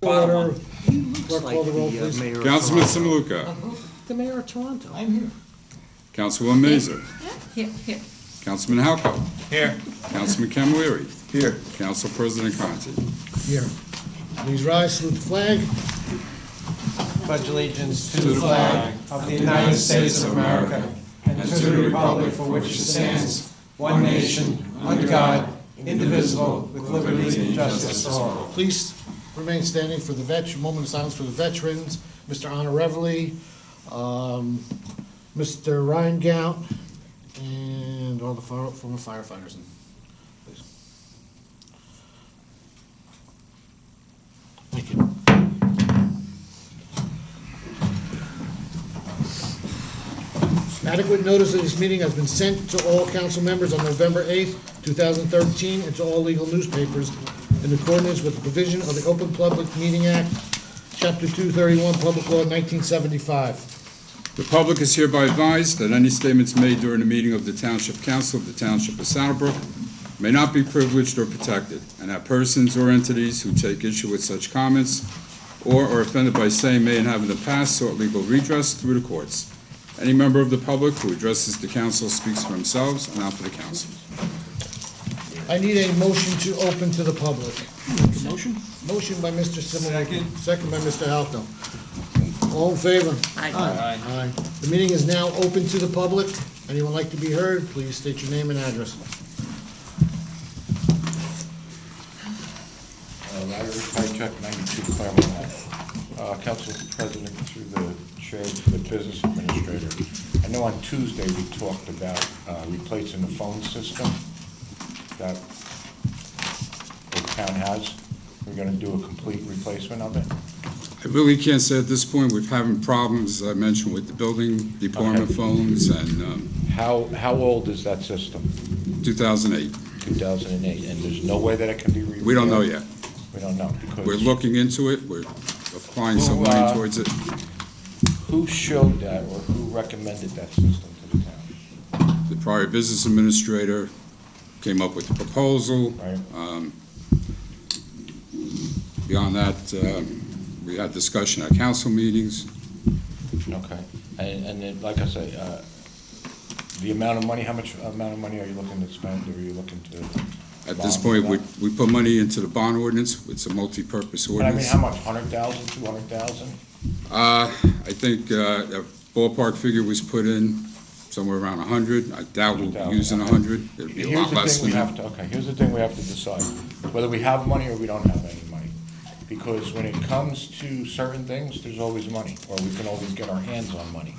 Order. Looks Clerk, like call the roll, the please. mayor of Councilman Toronto. Samaluka. The mayor of Toronto. I'm here. Councilwoman Mazer. Here. Councilman Halco. Here. Councilman Camilleri. Here. Council President Conti. Here. Please rise, salute the flag. Pledge allegiance to the flag of the United States of America and to the republic for which it stands, one nation, under God, indivisible, with liberty and justice for all. Please remain standing for the moment of silence for the veterans. Mr. Honor Reveille, Mr. Ryan Gout, and all the former firefighters. Please. Thank you. Adequate notice of this meeting has been sent to all council members on November 8th, 2013, and to all legal newspapers in accordance with the provision of the Open Public Meeting Act, Chapter 231, Public Law 1975. The public is hereby advised that any statements made during the meeting of the Township Council of the Township of Saddlebrook may not be privileged or protected, and that persons or entities who take issue with such comments or are offended by same may and have in the past sought legal redress through the courts. Any member of the public who addresses the council speaks for themselves and not for the council. I need a motion to open to the public. Motion? Motion by Mr. Simmons. Second by Mr. Halco. All in favor? Aye. Aye. The meeting is now open to the public. Anyone like to be heard, please state your name and address. Larry Pychek, 92 Claremont Ave. Council President, through the chair to the business administrator. I know on Tuesday we talked about replacing the phone system that the town has. We're going to do a complete replacement of it. I really can't say at this point. We're having problems, as I mentioned, with the building department Okay. phones, and How old is that system? 2008. 2008, and there's no way that it can be repaired? We don't know yet. We don't know, because... We're looking into it. We're applying some money towards it. Who showed that, or who recommended that system to the town? The prior business administrator came up with the proposal. Right. Beyond that, we had discussion at council meetings. Okay, and then, like I say, the amount of money, how much amount of money are you looking to spend, or are you looking to? At this bond point, that? we put money into the bond ordinance. It's a multi-purpose But I mean, ordinance. how much, 100,000, 200,000? I think a ballpark figure was put in somewhere around 100. I doubt we'll be 100,000, using okay. 100. It'll be a Here's lot the less thing than we that. have to, okay, here's the thing we have to decide, whether we have money or we don't have any money. Because when it comes to certain things, there's always money, or we can always get our hands on money.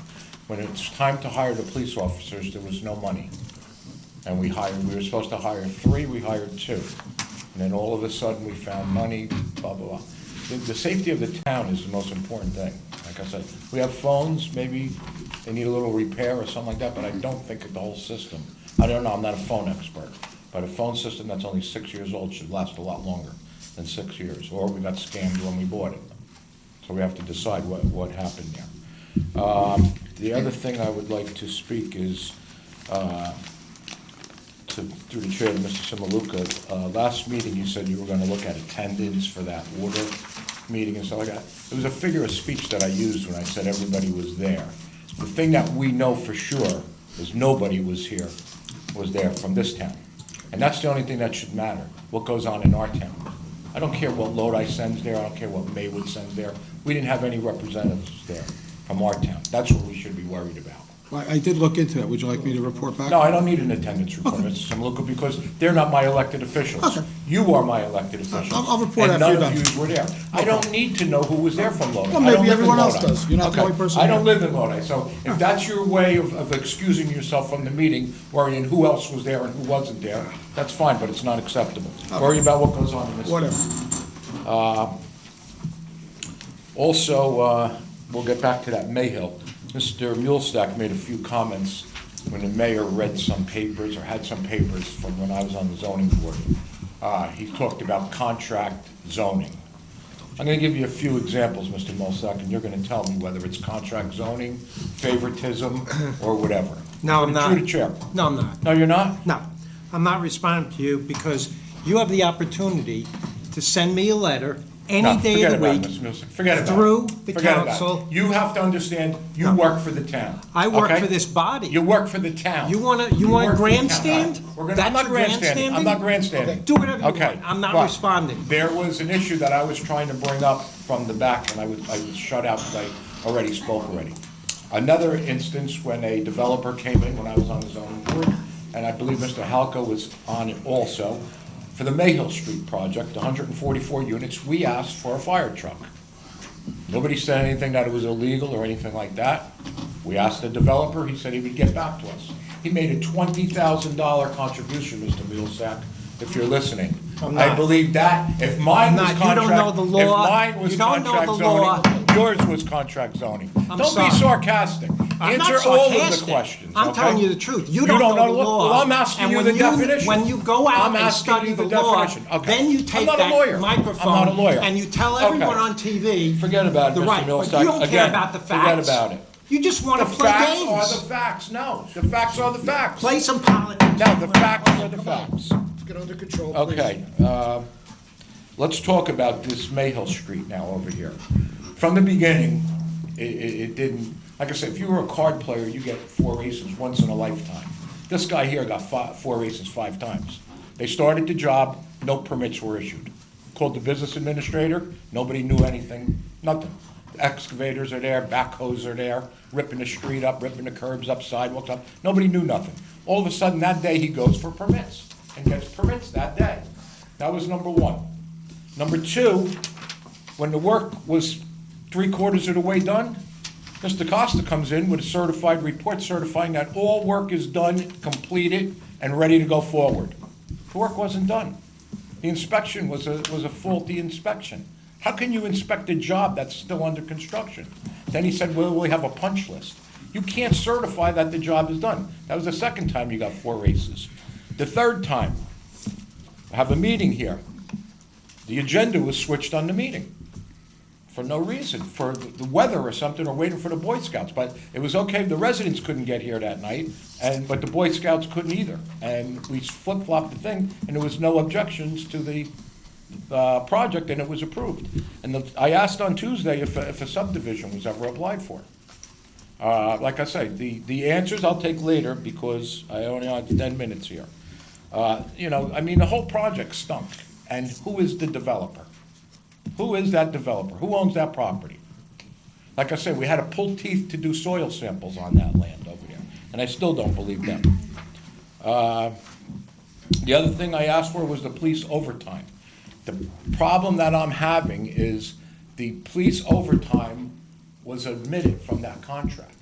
When it's time to hire the police officers, there was no money. And we were supposed to hire 3, we hired 2. And then all of a sudden, we found money, blah, blah, blah. The safety of the town is the most important thing. Like I said, we have phones, maybe they need a little repair or something like that, but I don't think that the whole system, I don't know, I'm not a phone expert, but a phone system that's only 6 years old should last a lot longer than 6 years, or we got scammed when we bought it. So we have to decide what happened there. The other thing I would like to speak is, through the chair to Mr. Simaluka, last meeting you said you were gonna look at attendance for that water meeting and stuff like that. It was a figure of speech that I used when I said everybody was there. The thing that we know for sure is nobody was there from this town. And that's the only thing that should matter, what goes on in our town. I don't care what Lodi sends there, I don't care what Maywood sends there. We didn't have any representatives there from our town. That's what we should be worried about. I did look into that. Would you like me to report back? No, I don't need an attendance report, Mr. Simaluka, because they're not my elected officials. Okay. You are my elected officials. I'll report and after you're none done. of you were there. I don't need to know who was there from Lodi. Well, I don't maybe live in everyone else Lodi. does. You're not the Okay. only person I don't here. live in Lodi, so if that's your way of excusing yourself from the meeting, worrying who else was there and who wasn't there, that's fine, but it's not acceptable. Worry about what goes on in this. Whatever. Also, we'll get back to that Mayhill. Mr. Mulestack made a few comments when the mayor read some papers, or had some papers from when I was on the zoning board. He talked about contract zoning. I'm going to give you a few examples, Mr. Mulestack, and you're going to tell me whether it's contract zoning, favoritism, or whatever. No, I'm not. Through the chair. No, I'm not. No, you're not? No, I'm not responding to you because you have the opportunity to send me a letter any day forget of the about it, week Mr. Millsap. Forget about it. through the Forget about it. council. You have to understand, you work for the town. I work okay? for this body. You work for the town. You wanna work for the town. grandstand? We're gonna, That's I'm not your grandstanding. I'm not grandstanding. Do whatever you Okay, want. I'm not but responding. There was an issue that I was trying to bring up from the back, and I was shut out because I already spoke already. Another instance when a developer came in, when I was on the zoning board, and I believe Mr. Halka was on it also, for the Mayhill Street project, 144 units, we asked for a fire truck. Nobody said anything that it was illegal or anything like that. We asked the developer, he said he would get back to us. He made a $20,000 contribution, Mr. Millsap, if you're listening. I'm I not. believe that, if mine was I'm not. You don't know contract, the if law. mine was You don't know contract the law. zoning, yours was contract zoning. I'm Don't sorry. be sarcastic. I'm not Answer all of the sarcastic. questions, I'm okay? telling you the truth. You don't know the law. Well, I'm asking And you when the definition. When you go out I'm and asking study you the the law, definition. Okay. then you I'm take not a lawyer. that I'm microphone not a lawyer. and you tell Okay. everyone on TV Forget about it, the Mr. right, Millsap. but you don't care Again, about the forget facts. about it. You just want The to play facts games. are the facts. No, the facts are the facts. Play some politics. No, the facts are the facts. Let's get under control, please. Okay, let's talk about this Mayhill Street now over here. From the beginning, it didn't, like I said, if you were a card player, you get 4 aces once in a lifetime. This guy here got 4 aces 5 times. They started the job, no permits were issued. Called the business administrator, nobody knew anything, nothing. Excavators are there, backhoes are there, ripping the street up, ripping the curbs up, sidewalks up, nobody knew nothing. All of a sudden, that day, he goes for permits, and gets permits that day. That was number one. Number two, when the work was 3/4 of the way done, Mr. Costa comes in with a certified report certifying that all work is done, completed, and ready to go forward. The work wasn't done. The inspection was a faulty inspection. How can you inspect a job that's still under construction? Then he said, well, we have a punch list. You can't certify that the job is done. That was the second time you got 4 aces. The third time, I have a meeting here. The agenda was switched on the meeting for no reason, for the weather or something, or waiting for the Boy Scouts. But it was okay, the residents couldn't get here that night, but the Boy Scouts couldn't either. And we flip-flopped the thing, and there was no objections to the project, and it was approved. And I asked on Tuesday if a subdivision was ever applied for. Like I say, the answers I'll take later because I only have 10 minutes here. The whole project stunk. And who is the developer? Who is that developer? Who owns that property? Like I said, we had to pull teeth to do soil samples on that land over there, and I still don't believe them. The other thing I asked for was the police overtime. The problem that I'm having is the police overtime was omitted from that contract.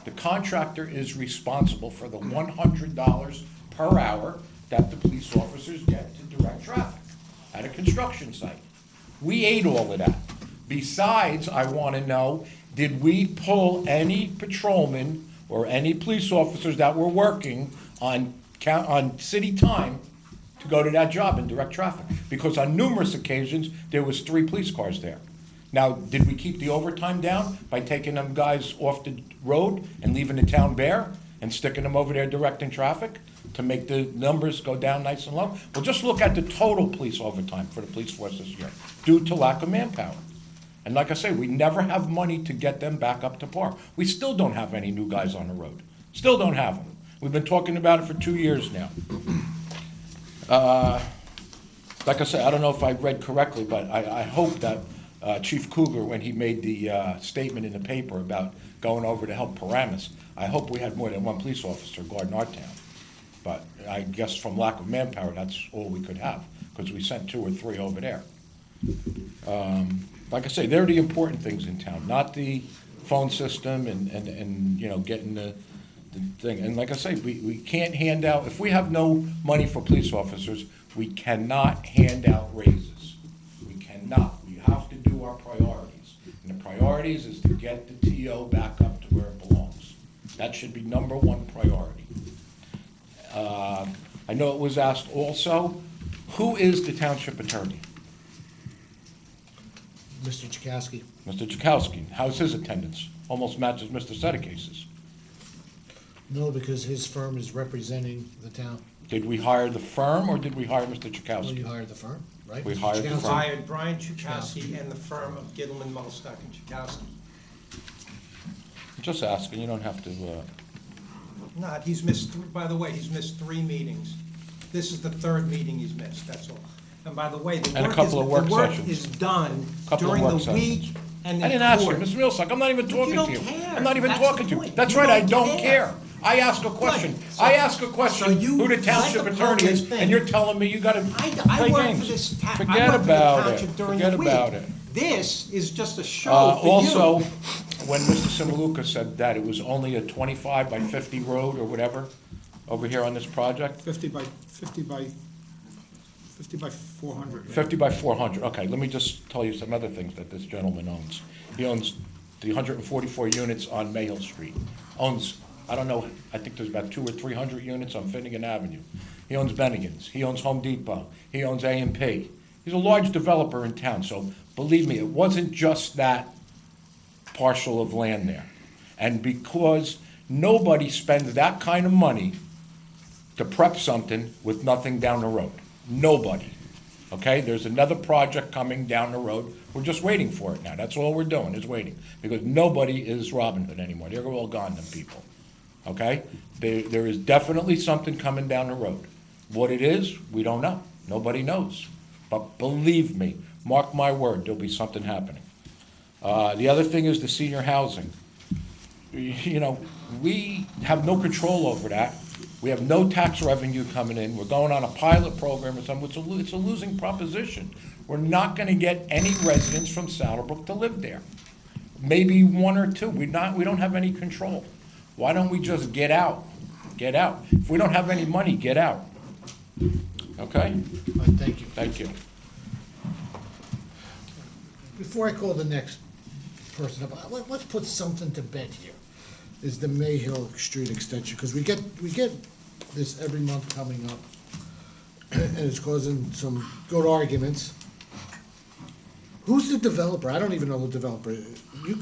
The contractor is responsible for the $100 per hour that the police officers get to direct traffic at a construction site. We ate all of that. Besides, I want to know, did we pull any patrolmen or any police officers that were working on city time to go to that job and direct traffic? Because on numerous occasions, there was 3 police cars there. Now, did we keep the overtime down by taking them guys off the road and leaving the town bare and sticking them over there directing traffic to make the numbers go down nice and low? Well, just look at the total police overtime for the police force this year, due to lack of manpower. And like I say, we never have money to get them back up to par. We still don't have any new guys on the road. Still don't have them. We've been talking about it for 2 years now. Like I said, I don't know if I read correctly, but I hope that Chief Cougar, when he made the statement in the paper about going over to help Paramus, I hope we had more than 1 police officer guarding our town. But I guess from lack of manpower, that's all we could have, because we sent 2 or 3 over there. Like I say, they're the important things in town, not the phone system and getting the thing. And like I say, we can't hand out, if we have no money for police officers, we cannot hand out raises. We cannot. We have to do our priorities. And the priorities is to get the TO back up to where it belongs. That should be number 1 priority. I know it was asked also, who is the township attorney? Mr. Chakowski. Mr. Chakowski. How's his attendance? Almost matches Mr. Sedecase's. No, because his firm is representing the town. Did we hire the firm or did we hire Mr. Well, you Chakowski? hired the firm. right? We hired the Chukowski. firm. Hired Brian Chukowski and the firm of Gittleman, Mulstock, and Chukowski. Just asking, you don't have to, Not, he's missed, by the way, he's missed 3 meetings. This is the 3rd meeting he's missed, that's all. And by the way, the And a work couple of work the work sessions. is done Couple of during work the week sessions. and the I didn't ask you, court. Mr. Millsack, I'm not even But you talking don't to you. care. I'm not even That's talking the to you. point. That's You right, I don't don't care. care. I ask a question. Right. So- I ask a so question, you who the let township the attorney is, public and you're think- telling me you gotta I play work for games. this I Forget work for the about it. township during Forget the week. about it. This is just a show for you. Also, when Mr. Simaluka said that it was only a 25 by 50 road or whatever over here on this project, 50 by 400. 50 by 400, okay, let me just tell you some other things that this gentleman owns. He owns the 144 units on Mayhill Street, owns, I don't know, I think there's about 200 or 300 units on Finnegan Avenue. He owns Bennigan's, he owns Home Depot, he owns A&P. He's a large developer in town, so believe me, it wasn't just that parcel of land there. And because nobody spends that kind of money to prep something with nothing down the road. Nobody. Okay? There's another project coming down the road. We're just waiting for it now. That's all we're doing, is waiting. Because nobody is Robin Hood anymore. They're all gone, them people. Okay? There is definitely something coming down the road. What it is, we don't know. Nobody knows. But believe me, mark my word, there'll be something happening. The other thing is the senior housing. You know, we have no control over that. We have no tax revenue coming in. We're going on a pilot program or something. It's a losing proposition. We're not gonna get any residents from Saddlebrook to live there. Maybe 1 or 2. We don't have any control. Why don't we just get out? Get out. If we don't have any money, get out. Okay? All right, thank you. Thank you. Before I call the next person up, let's put something to bed here, is the Mayhill Street extension, because we get this every month coming up, and it's causing some good arguments. Who's the developer? I don't even know the developer.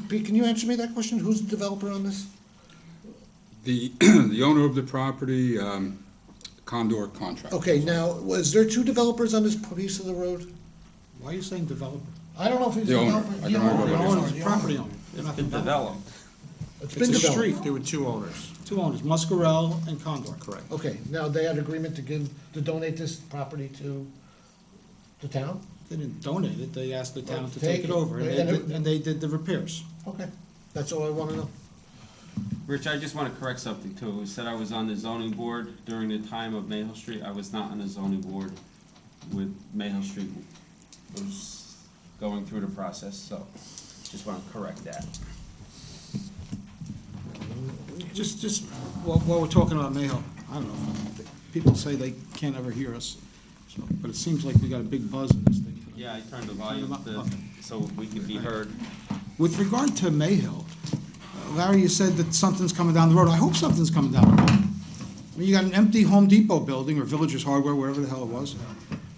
Pete, can you answer me that question? Who's the developer on this? The owner of the property, Condor Contract. Okay, now, was there 2 developers on this piece of the road? Why are you saying developer? I don't know if he's a The owner. developer. I don't know The what it is. owner, it's property owner. They're not developed. It's It's been a developed. street. There were 2 owners. 2 owners, Muscarell and Condor. Correct. Okay, now they had agreement to donate this property to the town? They didn't donate it, they asked the town to Take take it it. over, And and they did the repairs. Okay, that's all I want to know. Rich, I just want to correct something too. It said I was on the zoning board during the time of Mayhill Street. I was not on the zoning board with Mayhill Street. I was going through the process, so just want to correct that. Just, while we're talking about Mayhill, I don't know, people say they can't ever hear us, so, but it seems like we got a big buzz in this thing. Yeah, I turned the volume up Okay. so we could be heard. With regard to Mayhill, Larry, you said that something's coming down the road. I hope something's coming down the road. I mean, you got an empty Home Depot building, or Villagers Hardware, wherever the hell it was.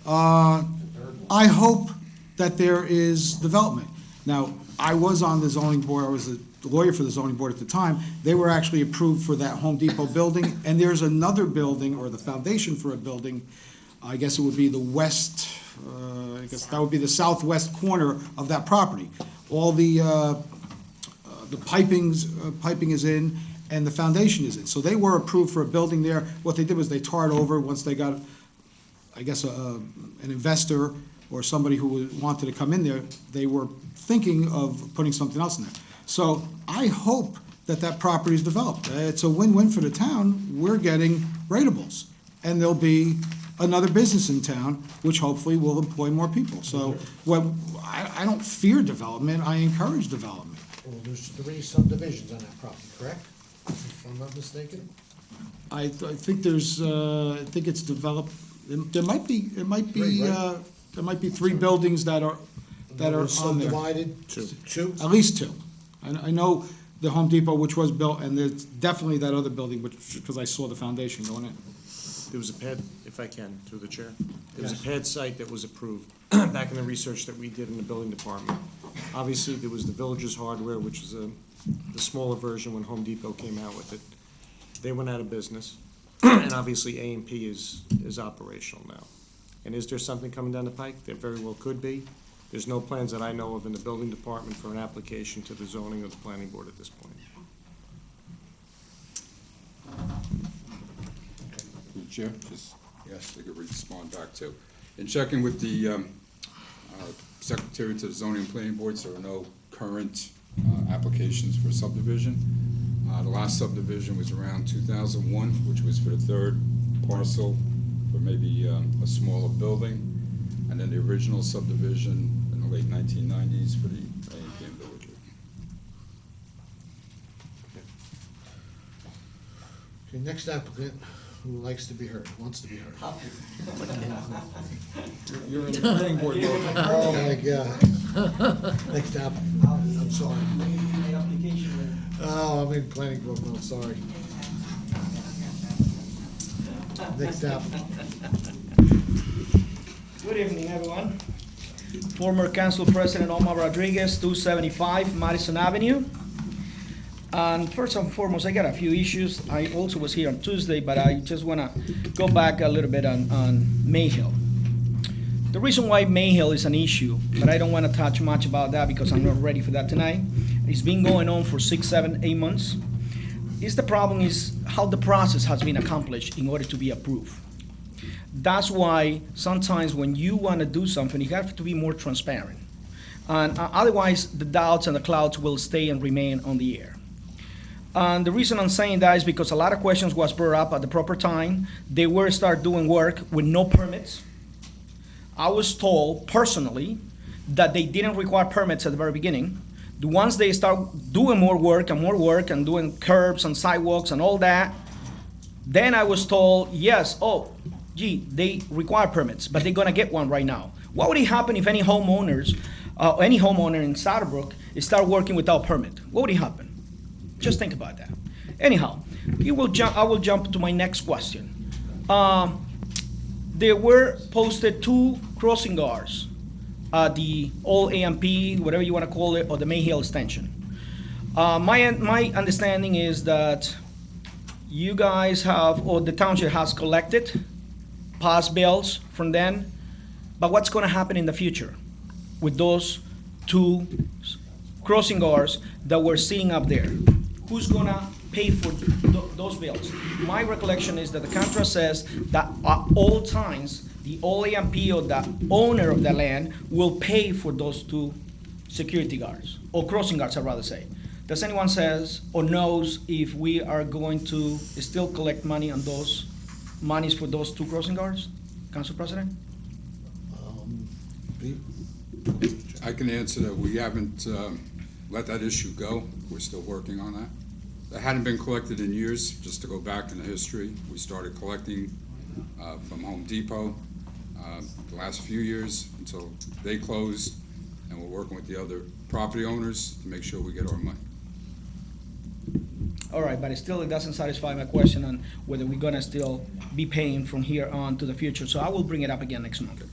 I hope that there is development. Now, I was on the zoning board, I was the lawyer for the zoning board at the time. They were actually approved for that Home Depot building, and there's another building, or the foundation for a building, I guess it would be the west, I guess that would be the southwest corner of that property. All the piping is in, and the foundation is in. So they were approved for a building there. What they did was they tarred over, once they got, I guess, an investor or somebody who wanted to come in there, they were thinking of putting something else in there. So I hope that that property is developed. It's a win-win for the town. We're getting rateables, and there'll be another business in town, which hopefully will employ more people. So, I don't fear development, I encourage development. Well, there's 3 subdivisions on that property, correct? If I'm not mistaken? I think there's, I think it's developed, there might be, 3, right? there might be 3 buildings that are on there. Subdivided? 2? At least 2. I know the Home Depot, which was built, and there's definitely that other building, which, because I saw the foundation going in. There was a pad, if I can, through the chair. There was Yes. a pad site that was approved back in the research that we did in the building department. Obviously, there was the Villagers Hardware, which is the smaller version when Home Depot came out with it. They went out of business, and obviously A&P is operational now. And is there something coming down the pike? There very well could be. There's no plans that I know of in the building department for an application to the zoning or the planning board at this point. Through the chair, just, yes, they could respond back to. In checking with the secretary to the zoning and planning boards, there are no current applications for subdivision. The last subdivision was around 2001, which was for the third parcel for maybe a smaller building. And then the original subdivision in the late 1990s for the A&PM Villager. Okay, next applicant who likes to be heard, wants to be heard. You're in the planning board mode. Oh, my God. Next applicant, I'm sorry. Oh, I'm in planning board mode, sorry. Next applicant. Good evening, everyone. Former Council President Omar Rodriguez, 275 Madison Avenue. And first and foremost, I got a few issues. I also was here on Tuesday, but I just want to go back a little bit on Mayhill. The reason why Mayhill is an issue, but I don't want to touch much about that because I'm not ready for that tonight. It's been going on for 6, 7, 8 months. The problem is how the process has been accomplished in order to be approved. That's why sometimes when you want to do something, you have to be more transparent. And otherwise, the doubts and the clouds will stay and remain on the air. And the reason I'm saying that is because a lot of questions was brought up at the proper time. They were start doing work with no permits. I was told personally that they didn't require permits at the very beginning. Once they start doing more work and doing curbs and sidewalks and all that, then I was told, yes, they require permits, but they're gonna get one right now. What would happen if any homeowner in Southbrook start working without permit? What would happen? Just think about that. Anyhow, I will jump to my next question. There were posted 2 crossing guards at the old AMP, whatever you want to call it, or the Mayhill extension. My understanding is that you guys have, or the township has collected past bills from them, but what's going to happen in the future with those 2 crossing guards that were sitting up there? Who's going to pay for those bills? My recollection is that the contract says that at all times, the OAMP or the owner of the land will pay for those 2 security guards, or crossing guards, I'd rather say. Does anyone says or knows if we are going to still collect money on those monies for those 2 crossing guards, Council President? Pete? I can answer that. We haven't let that issue go. We're still working on that. That hadn't been collected in years. Just to go back in the history, we started collecting from Home Depot the last few years until they closed, and we're working with the other property owners to make sure we get our money. All right, but it doesn't satisfy my question on whether we're gonna still be paying from here on to the future, so I will bring it up again next month.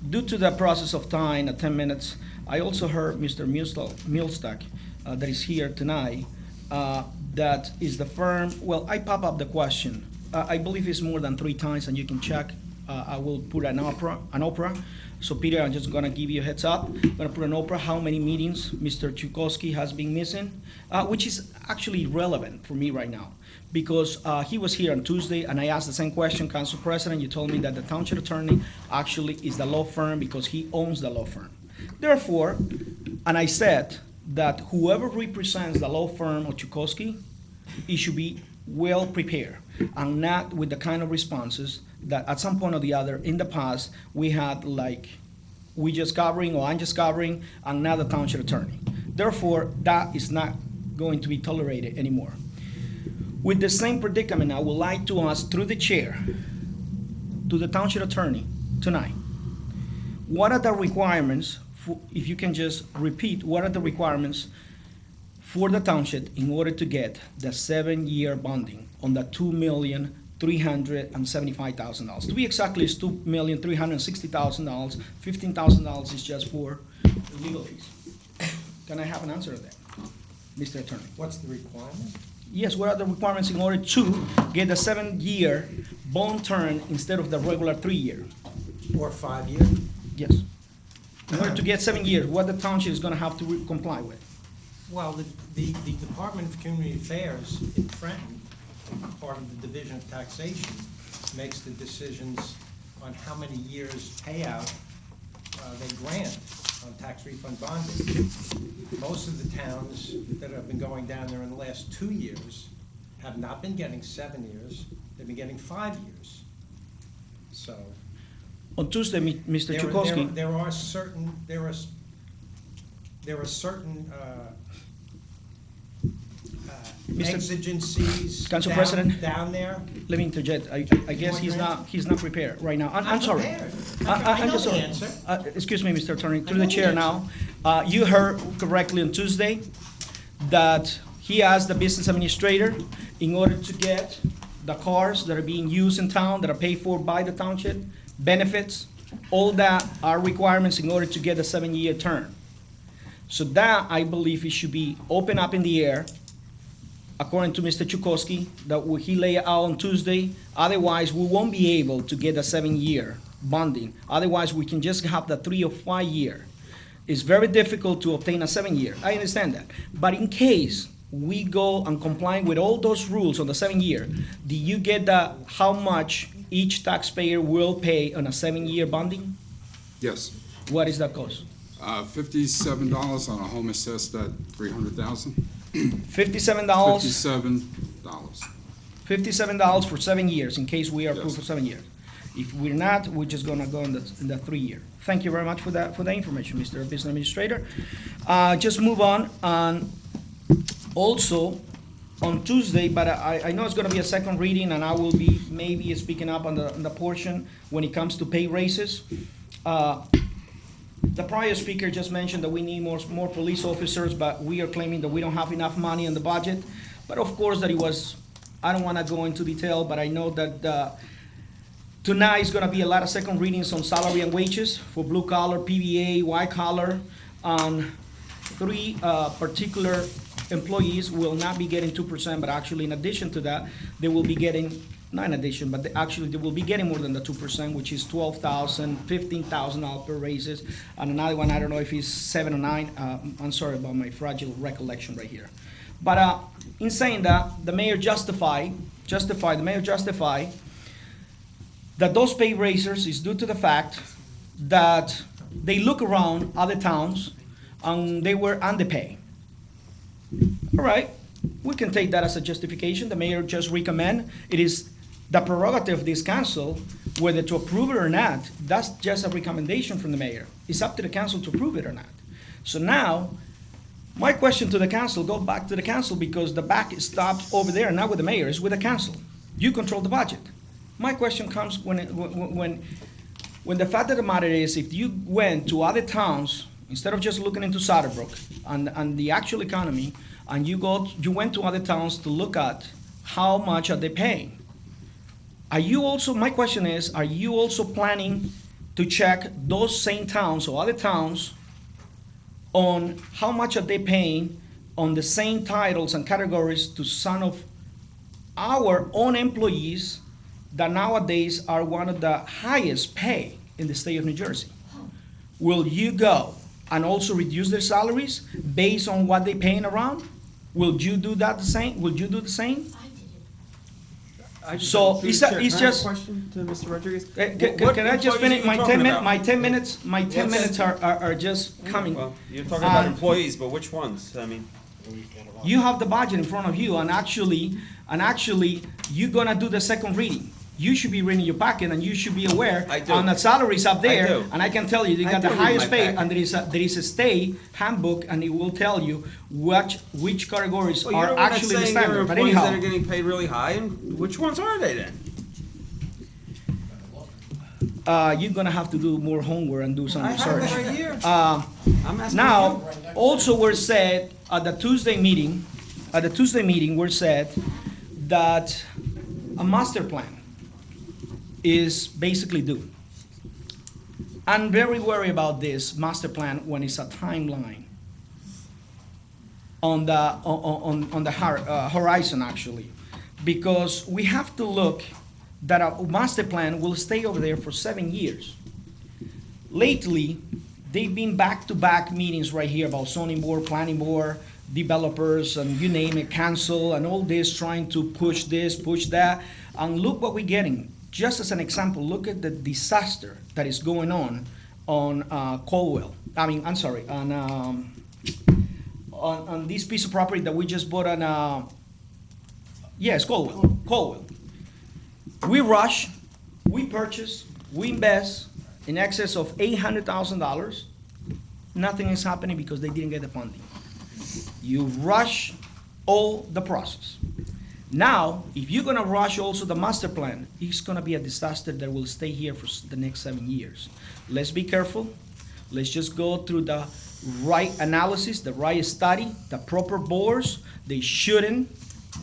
Due to the process of time, 10 minutes, I also heard Mr. Milstack that is here tonight, that is the firm, well, I pop up the question. I believe it's more than 3 times, and you can check. I will put an opera. So Peter, I'm just gonna give you a heads up. I'm gonna put an opera, how many meetings Mr. Chukowski has been missing, which is actually relevant for me right now. Because he was here on Tuesday, and I asked the same question, Council President. You told me that the township attorney actually is the law firm because he owns the law firm. Therefore, and I said that whoever represents the law firm of Chukowski, it should be well prepared and not with the kind of responses that at some point or the other in the past we had, like we just covering or I'm just covering and not the township attorney. Therefore, that is not going to be tolerated anymore. With the same predicament, I would like to ask through the chair to the township attorney tonight, what are the requirements, if you can just repeat, what are the requirements for the township in order to get the 7-year bonding on the $2,375,000. To be exactly, it's $2,360,000. $15,000 is just for legal fees. Can I have an answer to that, Mr. Attorney? What's the requirement? Yes, what are the requirements in order to get a 7-year bond term instead of the regular 3-year? Or 5 years? Yes. In order to get 7 years, what the township is gonna have to comply with. Well, the Department of Community Affairs in Trenton, part of the Division of Taxation, makes the decisions on how many years payout they grant on tax refund bonding. Most of the towns that have been going down there in the last 2 years have not been getting 7 years, they've been getting 5 years. So. On Tuesday, Mr. There Chukowski, are certain, Mr. exigencies Council President? down there. let me interject. I guess he's not prepared right now. I'm sorry. prepared. I I know just the sorry. answer. Excuse me, Mr. Attorney, through know the the chair answer. now. You heard correctly on Tuesday that he asked the business administrator in order to get the cars that are being used in town, that are paid for by the township, benefits, all that are requirements in order to get a 7-year term. So that, I believe, it should be open up in the air, according to Mr. Chukowski, that he lay out on Tuesday. Otherwise, we won't be able to get a 7-year bonding. Otherwise, we can just have the 3 or 5 year. It's very difficult to obtain a 7-year. I understand that. But in case we go and comply with all those rules on the 7-year, do you get how much each taxpayer will pay on a 7-year bonding? Yes. What is that cost? $57 on a home assessed at $300,000. $57. $57. $57 for 7 years, in case we are approved Yes. for 7 years. If we're not, we're just gonna go in the 3-year. Thank you very much for that information, Mr. Business Administrator. Just move on, and also, on Tuesday, but I know it's gonna be a second reading, and I will be maybe speaking up on the portion when it comes to pay raises. The prior speaker just mentioned that we need more police officers, but we are claiming that we don't have enough money in the budget. But of course, that it was, I don't wanna go into detail, but I know that tonight is gonna be a lot of second readings on salary and wages for blue collar, PBA, white collar. 3 particular employees will not be getting 2%, but actually in addition to that, they will be getting, not in addition, but actually they will be getting more than the 2%, which is $12,000, $15,000 per raises. And another one, I don't know if it's 7 or 9, I'm sorry about my fragile recollection right here. But in saying that, the mayor justified that those pay raises is due to the fact that they look around other towns and they were underpaid. All right, we can take that as a justification. The mayor just recommend. It is the prerogative of this council whether to approve it or not. That's just a recommendation from the mayor. It's up to the council to approve it or not. So now, my question to the council, go back to the council, because the back stops over there, not with the mayor, it's with the council. You control the budget. My question comes when the fact of the matter is, if you went to other towns, instead of just looking into Brook and the actual economy, and you went to other towns to look at how much are they paying. My question is, are you also planning to check those same towns or other towns on how much are they paying on the same titles and categories to some of our own employees that nowadays are one of the highest pay in the state of New Jersey? Will you go and also reduce their salaries based on what they're paying around? Will you do that the same? Will you do the same? So, Through it's the chair, it's can I have a just, question to Mr. Rodriguez? can I just finish my 10 minutes? My 10 minutes are just coming. Well, you're talking about employees, but which ones? I mean, You have the budget in front of you, and actually, you're gonna do the second reading. You should be reading your packet, and you should be aware I do. on the salaries up I there. do. And I can tell you, they I got do the read highest my pay, packet. and there is a state handbook, and it will tell you which categories well, you're are the one that's actually the saying there are standard. But employees that are anyhow, getting paid really high, and which ones are they then? you're gonna have to do more homework and do some I have research. it right here. I'm asking Now, you. also we're said at the Tuesday meeting, we're said that a master plan is basically due. I'm very worried about this master plan when it's a timeline on the horizon, actually, because we have to look that a master plan will stay over there for 7 years. lately, they've been back-to-back meetings right here about zoning board, planning board, developers, and you name it, council, and all this, trying to push this, push that. And look what we're getting. Just as an example, look at the disaster that is going on Caldwell. On this piece of property that we just bought on, yes, Caldwell. We rush, we purchase, we invest in excess of $800,000. Nothing is happening because they didn't get the funding. You rush all the process. Now, if you're gonna rush also the master plan, it's gonna be a disaster that will stay here for the next 7 years. Let's be careful. Let's just go through the right analysis, the right study, the proper boards. They shouldn't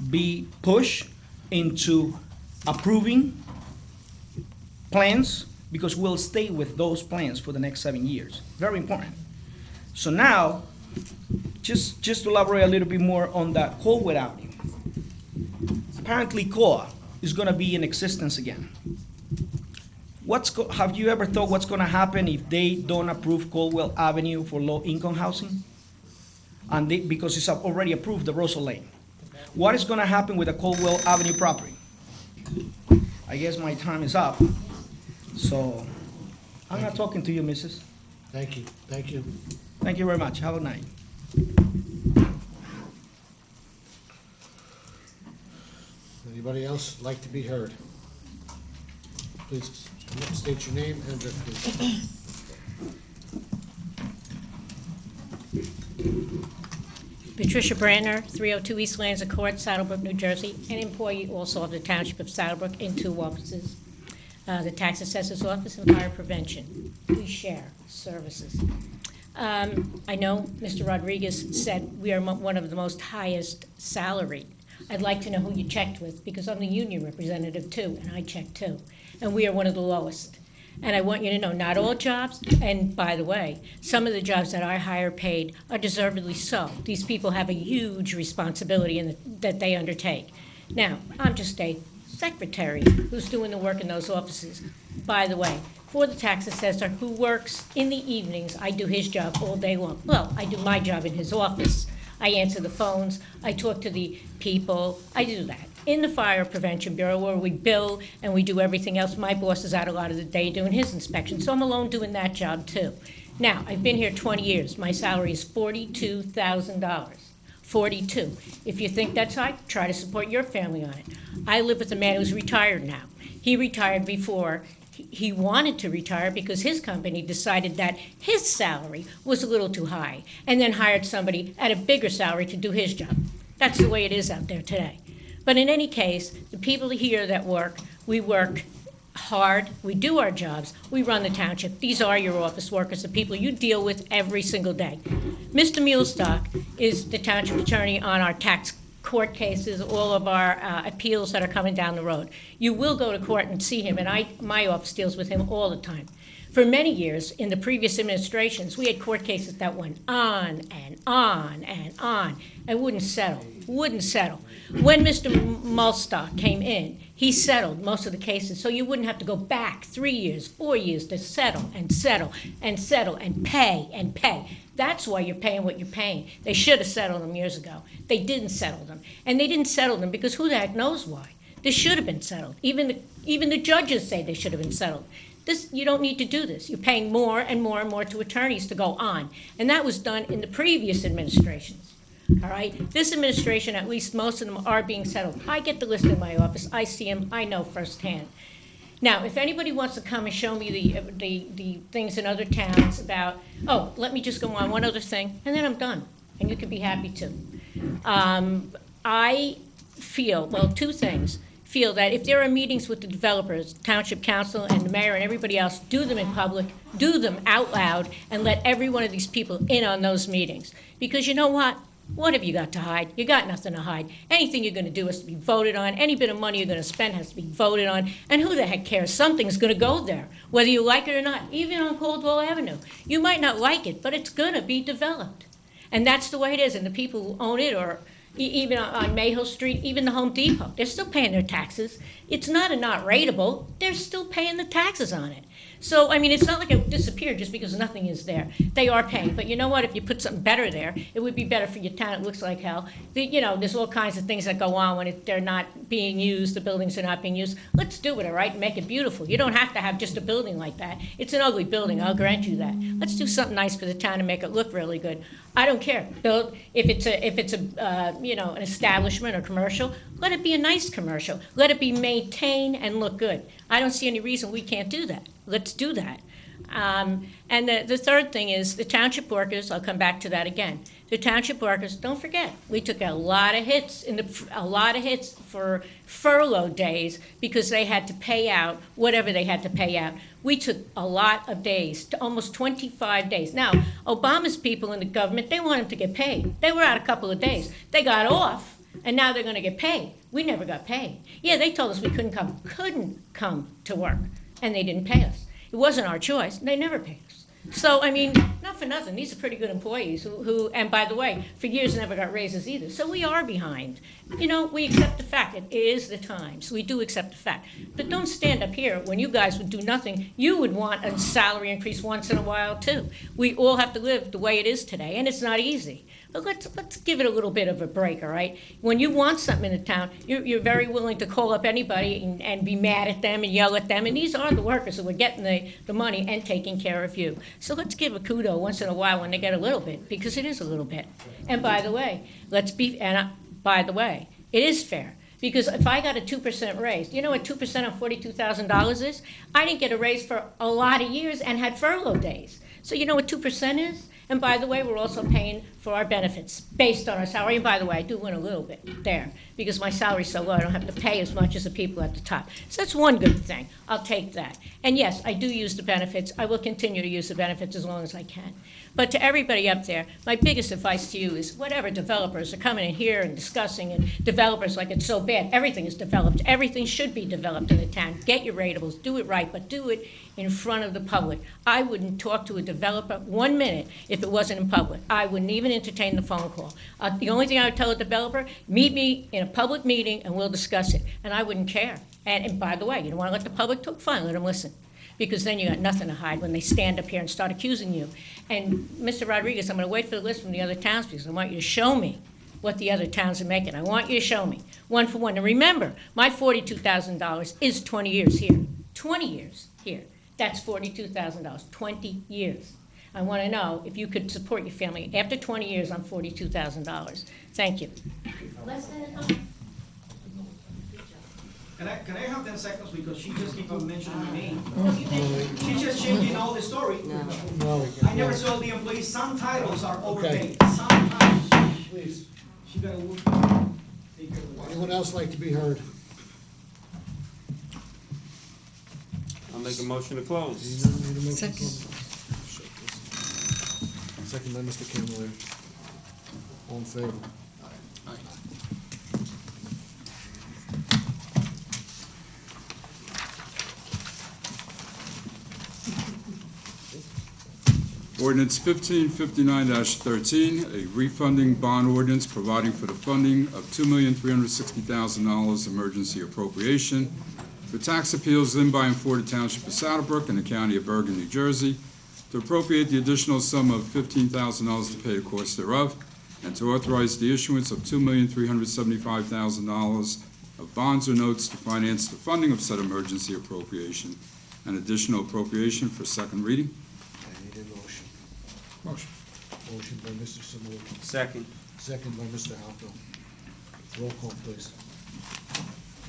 be pushed into approving plans because we'll stay with those plans for the next 7 years. Very important. So now, just to elaborate a little bit more on that Caldwell Avenue. Apparently COA is gonna be in existence again. Have you ever thought what's gonna happen if they don't approve Caldwell Avenue for low-income housing? And because it's already approved the Russell Lane. What is gonna happen with the Caldwell Avenue property? I guess my time is up, so I'm not talking to you, Mrs. Thank you, thank you. Thank you very much. Have a night. Anybody else like to be heard? Please state your name and address, please. Patricia Brantner, 302 East Lansing Court, Saddlebrook, New Jersey, an employee also of the Township of Saddlebrook in 2 offices, the Tax Assessor's Office and Fire Prevention. We share services. I know Mr. Rodriguez said we are one of the most highest salaried. I'd like to know who you checked with, because I'm the union representative too, and I checked too. And we are one of the lowest. And I want you to know, not all jobs, and by the way, some of the jobs that are higher paid are deservedly so. These people have a huge responsibility that they undertake. Now, I'm just a secretary who's doing the work in those offices. By the way, for the tax assessor who works in the evenings, I do his job all day long. Well, I do my job in his office. I answer the phones, I talk to the people, I do that. In the Fire Prevention Bureau, where we bill and we do everything else, my boss is out a lot of the day doing his inspection, so I'm alone doing that job too. Now, I've been here 20 years. My salary is $42,000. 42. If you think that's high, try to support your family on it. I live with a man who's retired now. He retired before he wanted to retire because his company decided that his salary was a little too high and then hired somebody at a bigger salary to do his job. That's the way it is out there today. But in any case, the people here that work, we work hard, we do our jobs, we run the township. These are your office workers, the people you deal with every single day. Mr. Mulestock is the township attorney on our tax court cases, all of our appeals that are coming down the road. You will go to court and see him, and my office deals with him all the time. For many years, in the previous administrations, we had court cases that went on and on and on and wouldn't settle. When Mr. Mulestock came in, he settled most of the cases, so you wouldn't have to go back 3 years, 4 years to settle and settle and settle and pay and pay. That's why you're paying what you're paying. They should have settled them years ago. They didn't settle them. And they didn't settle them because who the heck knows why? This should have been settled. Even the judges say they should have been settled. You don't need to do this. You're paying more and more and more to attorneys to go on. And that was done in the previous administrations. All right? This administration, at least most of them are being settled. I get the list in my office. I see them. I know firsthand. Now, if anybody wants to come and show me the things in other towns about, oh, let me just go on one other thing, and then I'm done. And you can be happy too. I feel, well, 2 things. Feel that if there are meetings with the developers, Township Council and the mayor and everybody else, do them in public, do them out loud, and let every one of these people in on those meetings. Because you know what? What have you got to hide? You got nothing to hide. Anything you're going to do has to be voted on. Any bit of money you're going to spend has to be voted on. And who the heck cares? Something's going to go there, whether you like it or not, even on Caldwell Avenue. You might not like it, but it's going to be developed. And that's the way it is. And the people who own it, or even on Mayhill Street, even the Home Depot, they're still paying their taxes. It's not rateable. They're still paying the taxes on it. So, I mean, it's not like it disappeared just because nothing is there. They are paying, but you know what? If you put something better there, it would be better for your town. It looks like hell. You know, there's all kinds of things that go on when they're not being used, the buildings are not being used. Let's do it, all right, and make it beautiful. You don't have to have just a building like that. It's an ugly building, I'll grant you that. Let's do something nice for the town and make it look really good. I don't care. Build, if it's a you know, an establishment or commercial, let it be a nice commercial. Let it be maintained and look good. I don't see any reason we can't do that. Let's do that. And the third thing is the township workers, I'll come back to that again. The township workers, don't forget, we took a lot of hits for furlough days because they had to pay out whatever they had to pay out. We took a lot of days, almost 25 days. Now, Obama's people in the government, they wanted to get paid. They were out a couple of days. They got off, and now they're going to get paid. We never got paid. Yeah, they told us we couldn't come to work, and they didn't pay us. It wasn't our choice. They never paid us. So, I mean, not for nothing. These are pretty good employees who, and by the way, for years never got raises either. So we are behind. You know, we accept the fact. It is the times. We do accept the fact. But don't stand up here when you guys would do nothing. You would want a salary increase once in a while, too. We all have to live the way it is today, and it's not easy. But let's give it a little bit of a break, all right? When you want something in the town, you're very willing to call up anybody and be mad at them and yell at them. And these are the workers who are getting the money and taking care of you. So let's give a kudo once in a while when they get a little bit, because it is a little bit. And by the way, it is fair. Because if I got a 2% raise, you know what 2% on $42,000 is? I didn't get a raise for a lot of years and had furlough days. So you know what 2% is? And by the way, we're also paying for our benefits based on our salary. And by the way, I do win a little bit there because my salary's so low, I don't have to pay as much as the people at the top. So that's one good thing. I'll take that. And yes, I do use the benefits. I will continue to use the benefits as long as I can. But to everybody up there, my biggest advice to you is whatever developers are coming in here and discussing, and developers like it's so bad, everything is developed. Everything should be developed in the town. Get your ratables, do it right, but do it in front of the public. I wouldn't talk to a developer 1 minute if it wasn't in public. I wouldn't even entertain the phone call. The only thing I would tell a developer, meet me in a public meeting and we'll discuss it. And I wouldn't care. And by the way, you don't want to let the public talk? Fine, let them listen. Because then you got nothing to hide when they stand up here and start accusing you. And Mr. Rodriguez, I'm going to wait for the list from the other towns because I want you to show me what the other towns are making. I want you to show me, one for one. And remember, my $42,000 is 20 years here. 20 years here. That's $42,000, 20 years. I want to know if you could support your family after 20 years on $42,000. Thank you. Less than a time. Can I have 10 seconds because she just keep on mentioning my name? She's just changing all the story. No. I never saw the employees. Some titles are overpaid. Okay. Sometimes. Please. She got to work. Anyone else like to be heard? I'll make a motion to close. Need a motion to close? Second by Mr. Camilleri. All in favor? Ordinance 1559-13, a refunding bond ordinance providing for the funding of $2,360,000 emergency appropriation for tax appeals in by and for the Township of Saddlebrook and the County of Bergen, New Jersey, to appropriate the additional sum of $15,000 to pay the costs thereof, and to authorize the issuance of $2,375,000 of bonds or notes to finance the funding of said emergency appropriation and additional appropriation for second reading. I need a motion. Motion. Motion by Mr. Simulacro. Second. Second by Mr. Halco. Roll call, please.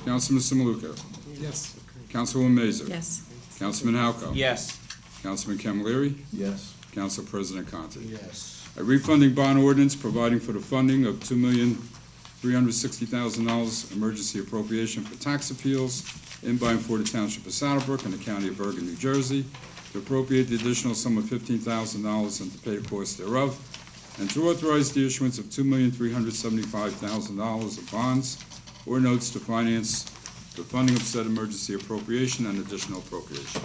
Councilman Simaluka. Yes. Councilwoman Mazer. Yes. Councilman Halco. Yes. Councilman Camilleri. Yes. Council President Conti. Yes. A refunding bond ordinance providing for the funding of $2,360,000 emergency appropriation for tax appeals in by and for the Township of Saddlebrook and the County of Bergen, New Jersey, to appropriate the additional sum of $15,000 and to pay the costs thereof, and to authorize the issuance of $2,375,000 of bonds or notes to finance the funding of said emergency appropriation and additional appropriation.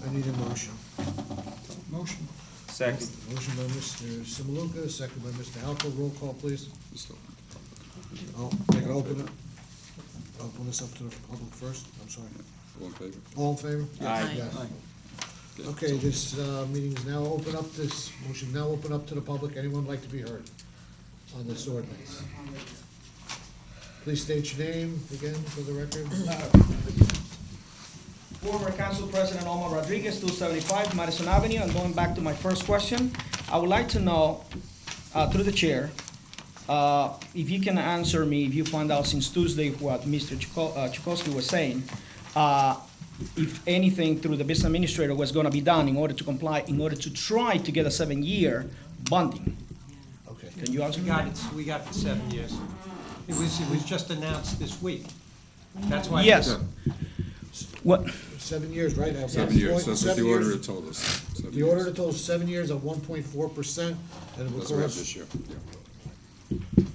I need a motion. Motion. Second. Motion by Mr. Simulacro, second by Mr. Halco. Roll call, please. Oh, I can open it. Open this up to the public first. I'm sorry. All in favor? All in favor? Aye. Yes. Okay, this meeting is now open up, this motion is now open up to the public. Anyone like to be heard on this ordinance? Please state your name again for the record. Former Council President Omar Rodriguez, 275 Madison Avenue. And going back to my first question, I would like to know, through the chair, if you can answer me, if you found out since Tuesday what Mr. Chukowski was saying, if anything through the business administrator was gonna be done in order to comply, in order to try to get a 7-year bonding. Okay. Can you answer me? We got the 7 years. It was just announced this week. That's why. Yes. What, 7 years, right? At 7 years, that's what 7 the years. auditor told us. 7 The years. auditor told us 7 years at 1.4%, and it will That's what we have cost. this year,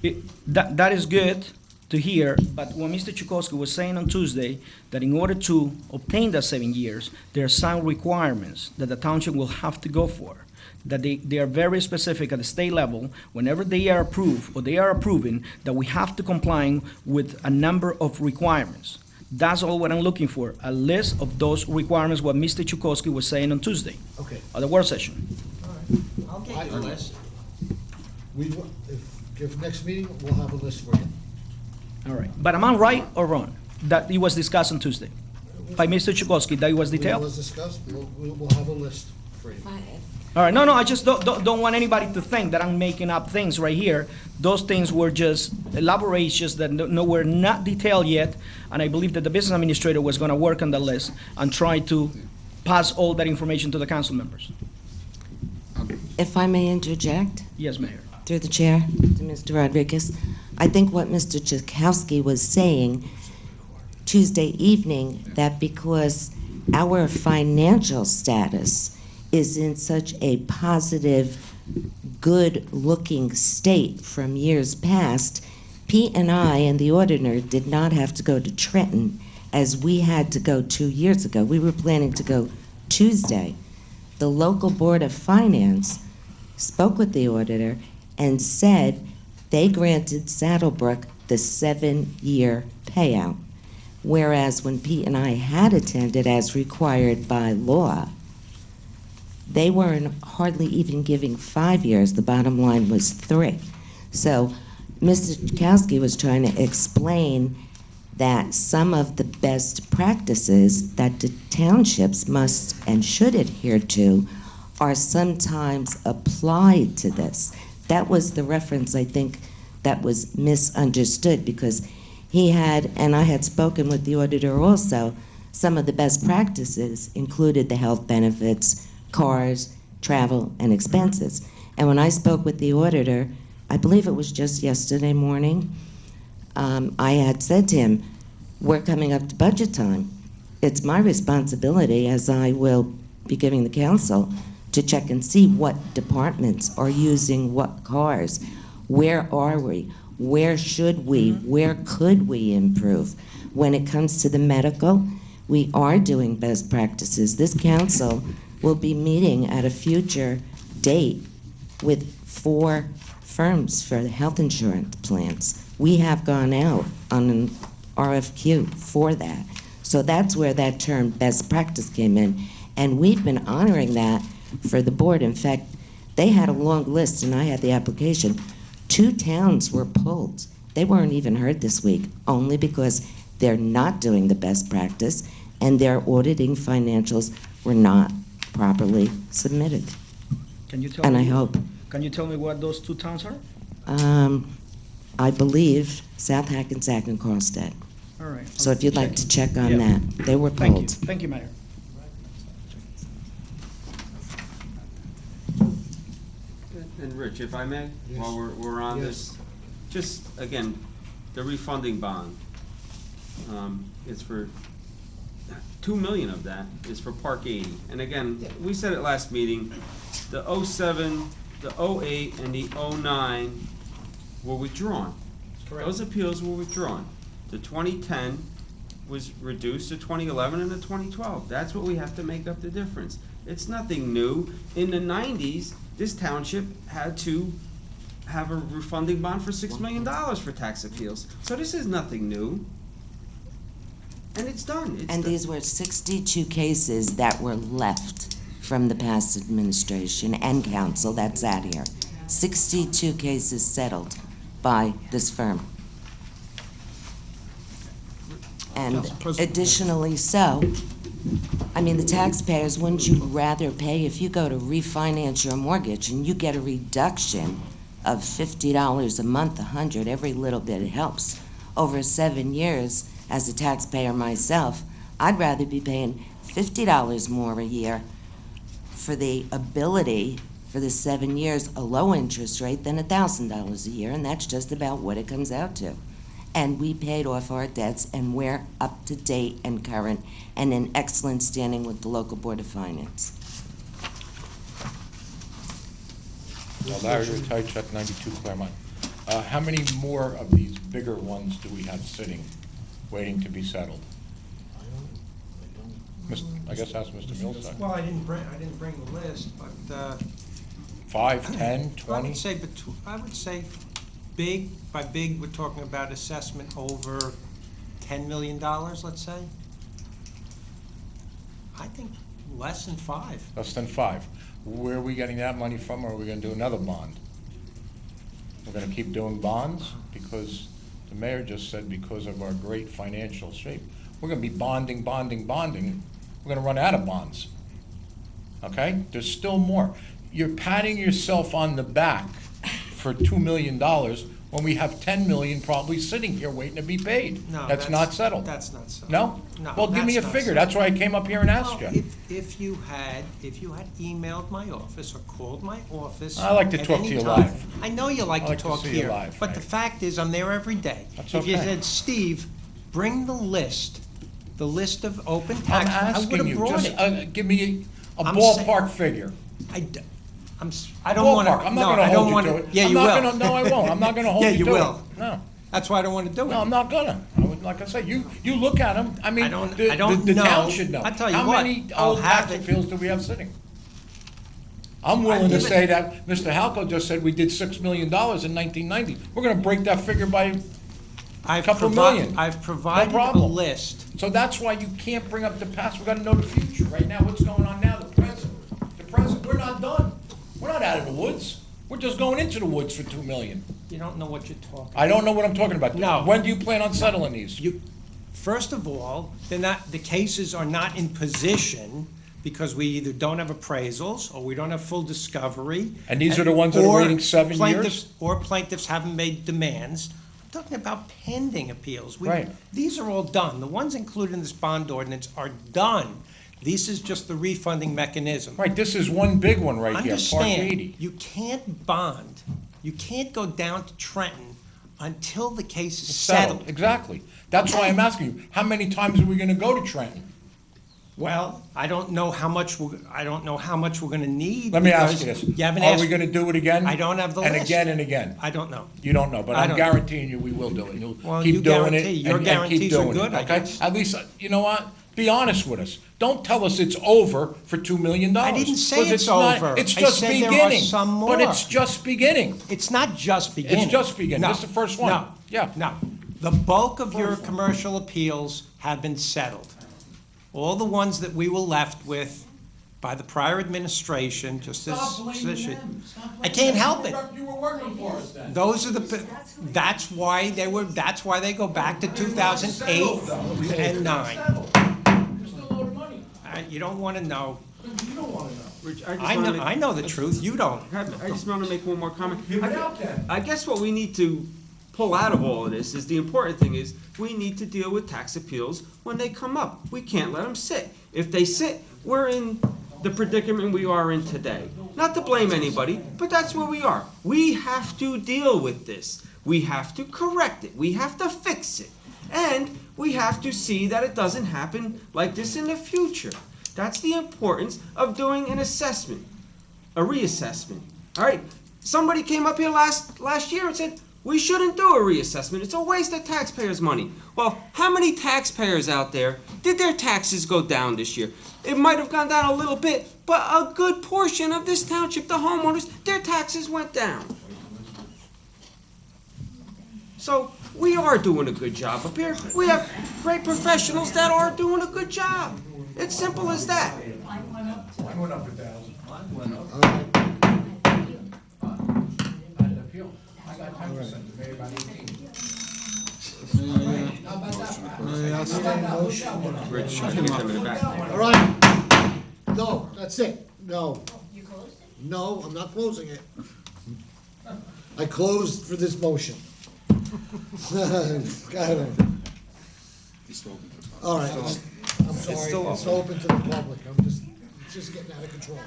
yeah. that is good to hear, but what Mr. Chukowski was saying on Tuesday, that in order to obtain the 7 years, there are some requirements that the township will have to go for, that they are very specific at the state level, whenever they are approved, or they are approving, that we have to comply with a number of requirements. That's all what I'm looking for, a list of those requirements, what Mr. Chukowski was saying on Tuesday, Okay. at the work session. I'll get you a list. If next meeting, we'll have a list for you. All right, but am I right or wrong, that it was discussed on Tuesday by Mr. Chukowski, that it was It detailed? was discussed, we'll have a list for you. All right, no, I just don't want anybody to think that I'm making up things right here. Those things were just elaborations that were not detailed yet, and I believe that the business administrator was gonna work on the list and try to pass all that information to the council members. If I may interject, Yes, Mayor. through the chair, to Mr. Rodriguez, I think what Mr. Chakowski was saying Tuesday evening, that because our financial status is in such a positive, good-looking state from years past, Pete and I and the auditor did not have to go to Trenton as we had to go 2 years ago. We were planning to go Tuesday. The local Board of Finance spoke with the auditor and said they granted Saddlebrook the 7-year payout. Whereas when Pete and I had attended as required by law, they weren't hardly even giving 5 years. The bottom line was 3. So Mr. Chakowski was trying to explain that some of the best practices that the townships must and should adhere to are sometimes applied to this. That was the reference, I think, that was misunderstood, because he had, and I had spoken with the auditor also, some of the best practices included the health benefits, cars, travel, and expenses. And when I spoke with the auditor, I believe it was just yesterday morning, I had said to him, we're coming up to budget time. It's my responsibility, as I will be giving the council, to check and see what departments are using what cars. Where are we? Where should we? Where could we improve? When it comes to the medical, we are doing best practices. This council will be meeting at a future date with 4 firms for the health insurance plans. We have gone out on an RFQ for that. So that's where that term best practice came in. And we've been honoring that for the board. In fact, they had a long list and I had the application. 2 towns were pulled. They weren't even heard this week, only because they're not doing the best practice and their auditing financials were not properly submitted. Can you tell And me? I hope, Can you tell me what those 2 towns are? I believe South Hackensack and Carlstead. All right. So if you'd like to check on Yeah. that, they were Thank you. pulled. Thank you, Mayor. And Rich, if I may, Yes. while we're on Yes. this, just, again, the refunding bond, is for, 2 million of that is for Park 80. And again, we said it last meeting, the '07, the '08, and the '09 were withdrawn. Those appeals were withdrawn. The 2010 was reduced to 2011 and the 2012. That's what we have to make up the difference. It's nothing new. In the 90s, this township had to have a refunding bond for $6 million for tax appeals. So this is nothing new. And it's done. It's And done. these were 62 cases that were left from the past administration and council, that's out here. 62 cases settled by this firm. And Council President. additionally so, I mean, the taxpayers, wouldn't you rather pay, if you go to refinance your mortgage and you get a reduction of $50 a month, $100, every little bit helps. Over 7 years, as a taxpayer myself, I'd rather be paying $50 more a year for the ability for the 7 years, a low interest rate, than $1,000 a year, and that's just about what it comes out to. And we paid off our debts, and we're up to date and current and in excellent standing with the local Board of Finance. Larry Tychek, 92 Claremont. How many more of these bigger ones do we have sitting, waiting to be settled? I guess that's Mr. Millside. Well, I didn't bring the list, but, 5, 10, I 20? would say big, by big, we're talking about assessment over $10 million, let's say. I think less than 5. Less than 5. Where are we getting that money from, or are we gonna do another bond? We're gonna keep doing bonds, because the mayor just said because of our great financial shape, we're gonna be bonding. We're gonna run out of bonds. Okay? There's still more. You're patting yourself on the back for $2 million when we have 10 million probably sitting here waiting to be paid. No, That's not settled. That's not settled. No? No, Well, give me a that's not figure. settled. That's why I came up here and asked Well, you. if you had emailed my office or called my office. I like to at talk any to you time- live. I know you like I to like to talk see you here, live, but the right. fact is, I'm there every day. That's If you okay. said, Steve, bring the list of open I'm tax, I would asking have you, brought just it. give me a I'm ballpark figure. I don't want to. Ballpark. I'm not gonna hold you to it. Yeah, I'm you not will. gonna- No, I won't. I'm not gonna hold Yeah, you you to it. will. No. That's why I don't want to do it. No, I'm not gonna. Like I said, you look at them, I mean, I don't the know. town should know. I'll tell you How what, many I'll old have tax it. appeals do we have sitting? I'm willing to give it- say that, Mr. Halco just said we did $6 million in 1990. We're gonna break that figure by, couple million. I've provided a problem. list. so that's why you can't bring up the past, we gotta know the future. Right now, what's going on now, the present. The present, we're not done. We're not out of the woods. We're just going into the woods for $2 million. You don't know what you're talking about. I don't know what I'm talking about. No. When do you plan on settling these? First of all, the cases are not in position because we either don't have appraisals or we don't have full discovery. And these are the ones that are or waiting 7 years? Or plaintiffs haven't made demands. I'm talking about pending appeals. Right. These are all done. The ones included in this bond ordinance are done. This is just the refunding mechanism. Right, this is one big one right here, Park 80. Understand, you can't bond, you can't go down to Trenton until the case is settled. Exactly. That's why I'm asking you, how many times are we gonna go to Trenton? Well, I don't know how much we're gonna need. Let me ask you because this. You haven't Are asked. we gonna do it again? I don't have the And list. again and again? I don't know. You don't know, but I I'm don't- guaranteeing you we will do it. You'll Well, you keep doing it guarantee. Your and keep guarantees are doing it, good, I okay? guess. At least, you know what? Be honest with us. Don't tell us it's over for $2 million. I didn't say 'cause it's not- over. It's I just said there are beginning. some more. But it's just beginning. It's not just beginning. It's just beginning. No. This is the first one. No. Yeah. No. The bulk of your commercial appeals have been settled. All the ones that we were left with by the prior administration, just as. I can't help it. You were working for us then. Those are that's why they go back to 2008 and 9. You still owe the money. You don't want to know. You don't wanna know. Rich, I know the truth, you don't. I just want to make one more comment. Give it out then. I guess what we need to pull out of all of this is the important thing is we need to deal with tax appeals when they come up. We can't let them sit. If they sit, we're in the predicament we are in today. Not to blame anybody, but that's where we are. We have to deal with this. We have to correct it. We have to fix it. And we have to see that it doesn't happen like this in the future. That's the importance of doing an assessment, a reassessment. All right, somebody came up here last year and said, we shouldn't do a reassessment. It's a waste of taxpayers' money. Well, how many taxpayers out there did their taxes go down this year? It might have gone down a little bit, but a good portion of this township, the homeowners, their taxes went down. So we are doing a good job up here. We have great professionals that are doing a good job. It's simple as that. Mine went up 1,000. All right. I got 10%, maybe about 18. Rich, I can come in the back. All right. No, that's it. No. You closed it? No, I'm not closing it. I closed for this motion. Got it. All right. I'm sorry. It's open to the public. It's just getting out of control.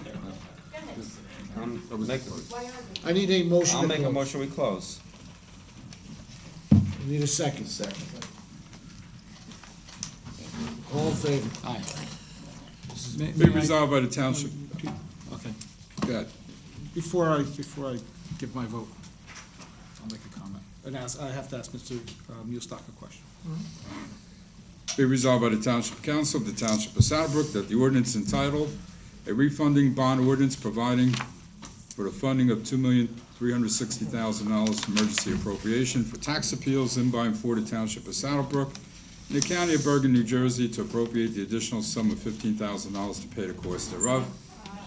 I need a motion. I'll to make a close. motion, we close. I need a second. All in favor? Aye. Be resolved by the Township, Okay. go ahead. Before I give my vote, I'll make a comment. And I have to ask Mr. Muehlstock a question. Be resolved by the Township Council of the Township of Saddlebrook that the ordinance entitled, a refunding bond ordinance providing for the funding of $2,360,000 emergency appropriation for tax appeals in by and for the Township of Saddlebrook in the County of Bergen, New Jersey, to appropriate the additional sum of $15,000 to pay the cost thereof,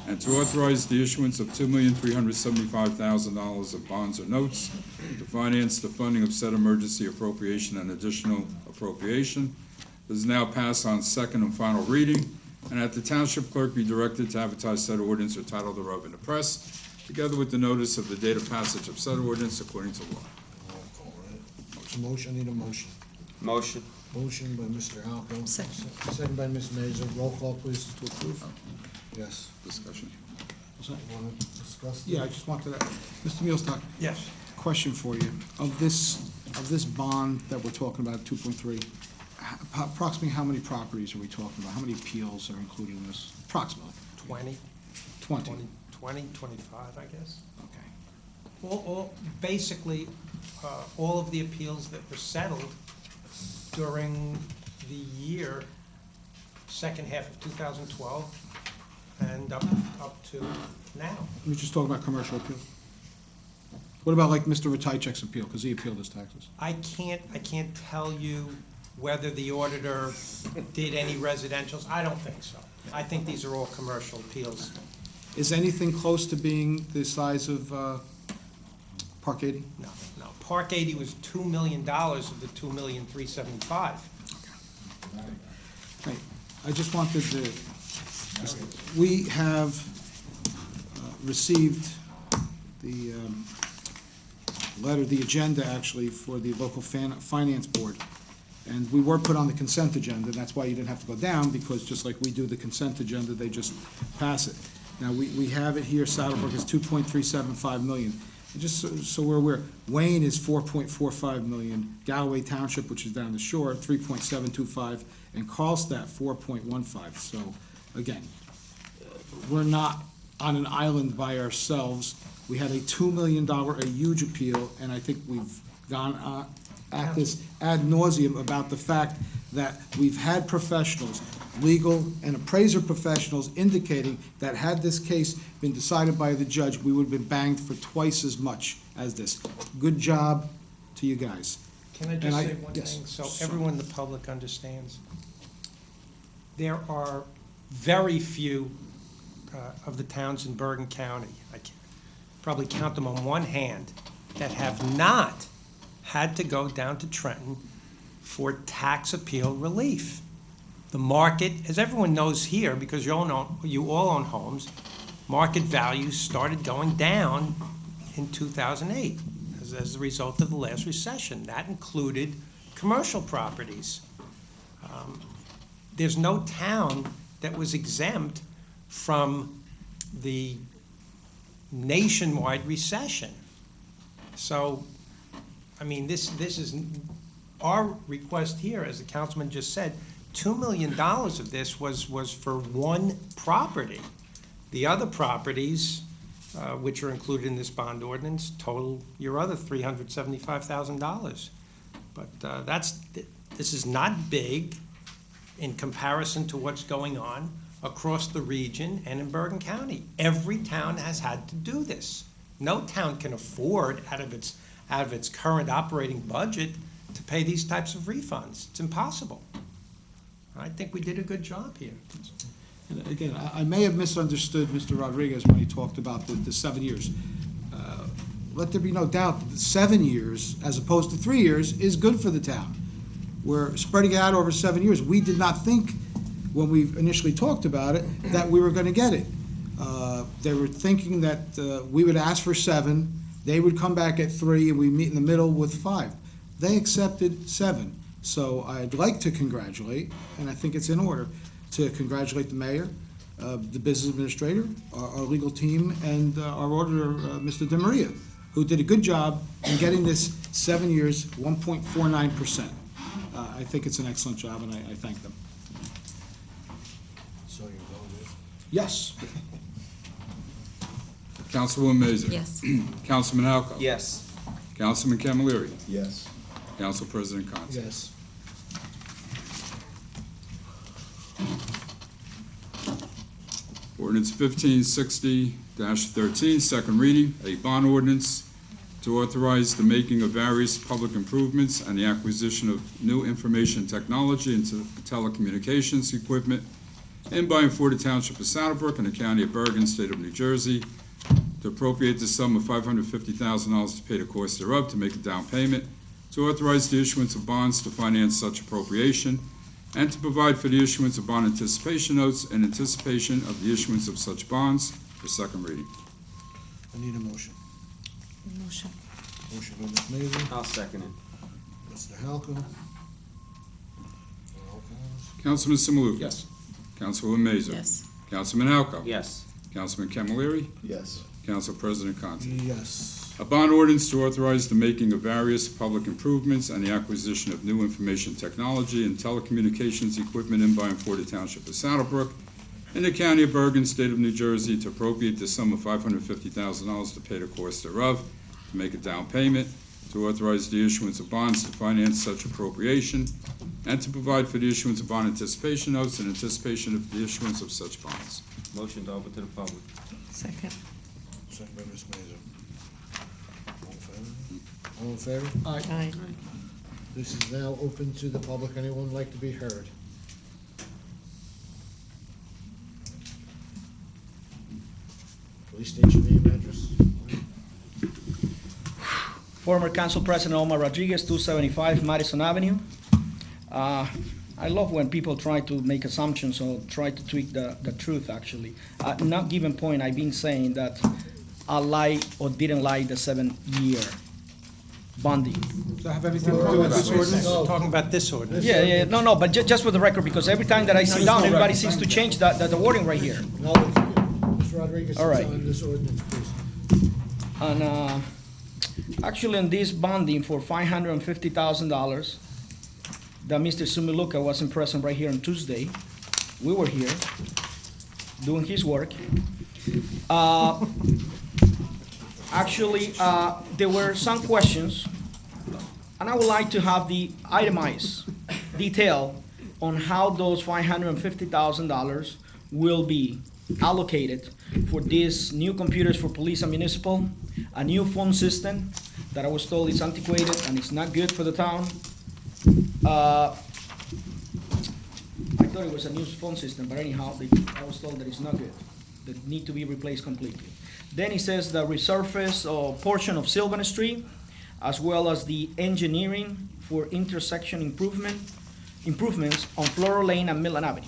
and to authorize the issuance of $2,375,000 of bonds or notes to finance the funding of said emergency appropriation and additional appropriation. This is now passed on second and final reading, and that the Township Clerk be directed to advertise said ordinance or title thereof in the press, together with the notice of the date of passage of said ordinance according to law. Motion, I need a motion. Motion. Motion by Mr. Halpern. Second by Ms. Mazur. Roll call, please, to approve. Yes. Discussion. You want to discuss? Yeah, I just wanted to, Mr. Muehlstock, Yes. question for you. Of this bond that we're talking about, 2.3, approximately how many properties are we talking about? How many appeals are included in this? Approximately? 20, 20? 25, I guess. Okay. Basically, all of the appeals that were settled during the year, second half of 2012, and up to now. We're just talking about commercial appeals? What about like Mr. Ratajczyk's appeal, because he appealed his taxes? I can't tell you whether the auditor did any residentials. I don't think so. I think these are all commercial appeals. Is anything close to being the size of Park 80? No. Park 80 was $2 million of the $2,375,000. Right. I just wanted to, we have received the letter, the agenda actually, for the local finance board. And we were put on the consent agenda, and that's why you didn't have to go down, because just like we do the consent agenda, they just pass it. Now, we have it here, Saddlebrook is 2.375 million. And just so we're aware, Wayne is 4.45 million, Galloway Township, which is down the shore, 3.725, and Carlstadt, 4.15. So, again, we're not on an island by ourselves. We had a $2 million, a huge appeal, and I think we've gone at this ad nauseum about the fact that we've had professionals, legal and appraiser professionals, indicating that had this case been decided by the judge, we would have been banged for twice as much as this. Good job to you guys. Can I just say one thing, so everyone in the public understands? There are very few of the towns in Bergen County, I can probably count them on one hand, that have not had to go down to Trenton for tax appeal relief. The market, as everyone knows here, because you all own homes, market values started going down in 2008 as a result of the last recession. That included commercial properties. There's no town that was exempt from the nationwide recession. So, I mean, this is, our request here, as the councilman just said, $2 million of this was for one property. The other properties, which are included in this bond ordinance, total your other $375,000. But this is not big in comparison to what's going on across the region and in Bergen County. Every town has had to do this. No town can afford, out of its current operating budget, to pay these types of refunds. It's impossible. I think we did a good job here. And again, I may have misunderstood Mr. Rodriguez when he talked about the 7 years. Let there be no doubt that 7 years, as opposed to 3 years, is good for the town. We're spreading it out over 7 years. We did not think, when we initially talked about it, that we were going to get it. They were thinking that we would ask for 7, they would come back at 3, and we meet in the middle with 5. They accepted 7. So I'd like to congratulate, and I think it's in order, to congratulate the mayor, the business administrator, our legal team, and our auditor, Mr. DeMaria, who did a good job in getting this 7 years, 1.49%. I think it's an excellent job, and I thank them. So your vote is? Yes. Councilwoman Mazer? Yes. Councilman Halco? Yes. Councilman Camilleri? Yes. Council President Conti? Yes. Ordinance 1560-13, second reading, a bond ordinance to authorize the making of various public improvements and the acquisition of new information technology and telecommunications equipment in by and for the Township of Saddlebrook and the County of Bergen, State of New Jersey, to appropriate the sum of $550,000 to pay the cost thereof, to make a down payment, to authorize the issuance of bonds to finance such appropriation, and to provide for the issuance of bond anticipation notes in anticipation of the issuance of such bonds for second reading. I need a motion. Motion. Motion by Ms. Mason, I'll second it. Mr. Halco. Councilman Simaluka? Yes. Councilwoman Mazer? Yes. Councilman Halco? Yes. Councilman Camilleri? Yes. Council President Conti? Yes. A bond ordinance to authorize the making of various public improvements and the acquisition of new information technology and telecommunications equipment in by and for the Township of Saddlebrook in the County of Bergen, State of New Jersey, to appropriate the sum of $550,000 to pay the cost thereof, to make a down payment, to authorize the issuance of bonds to finance such appropriation, and to provide for the issuance of bond anticipation notes in anticipation of the issuance of such bonds. Motion to open to the public. Second. Second by Ms. Mason. All in favor? Aye. This is now open to the public. Anyone like to be heard? Please state your name, address. Former Council President Omar Rodriguez, 275 Madison Avenue. I love when people try to make assumptions or try to tweak the truth, actually. Not given point, I've been saying that I lied or didn't lie the 7-year bonding. Does that have anything to do with this ordinance? We're talking about this ordinance. Yeah, no, but just for the record, because every time that I sit down, everybody seems to change the wording right here. No, Mr. Rodriguez, All right. it's on this ordinance, please. And actually, on this bonding for $550,000, that Mr. Sumiluka wasn't present right here on Tuesday. We were here doing his work. Actually, there were some questions, and I would like to have the itemized detail on how those $550,000 will be allocated for these new computers for police and municipal, a new phone system that I was told is antiquated and it's not good for the town. I thought it was a new phone system, but anyhow, I was told that it's not good, that need to be replaced completely. Then he says the resurface portion of Sylvan Street, as well as the engineering for intersection improvements on Floral Lane and Millen Avenue.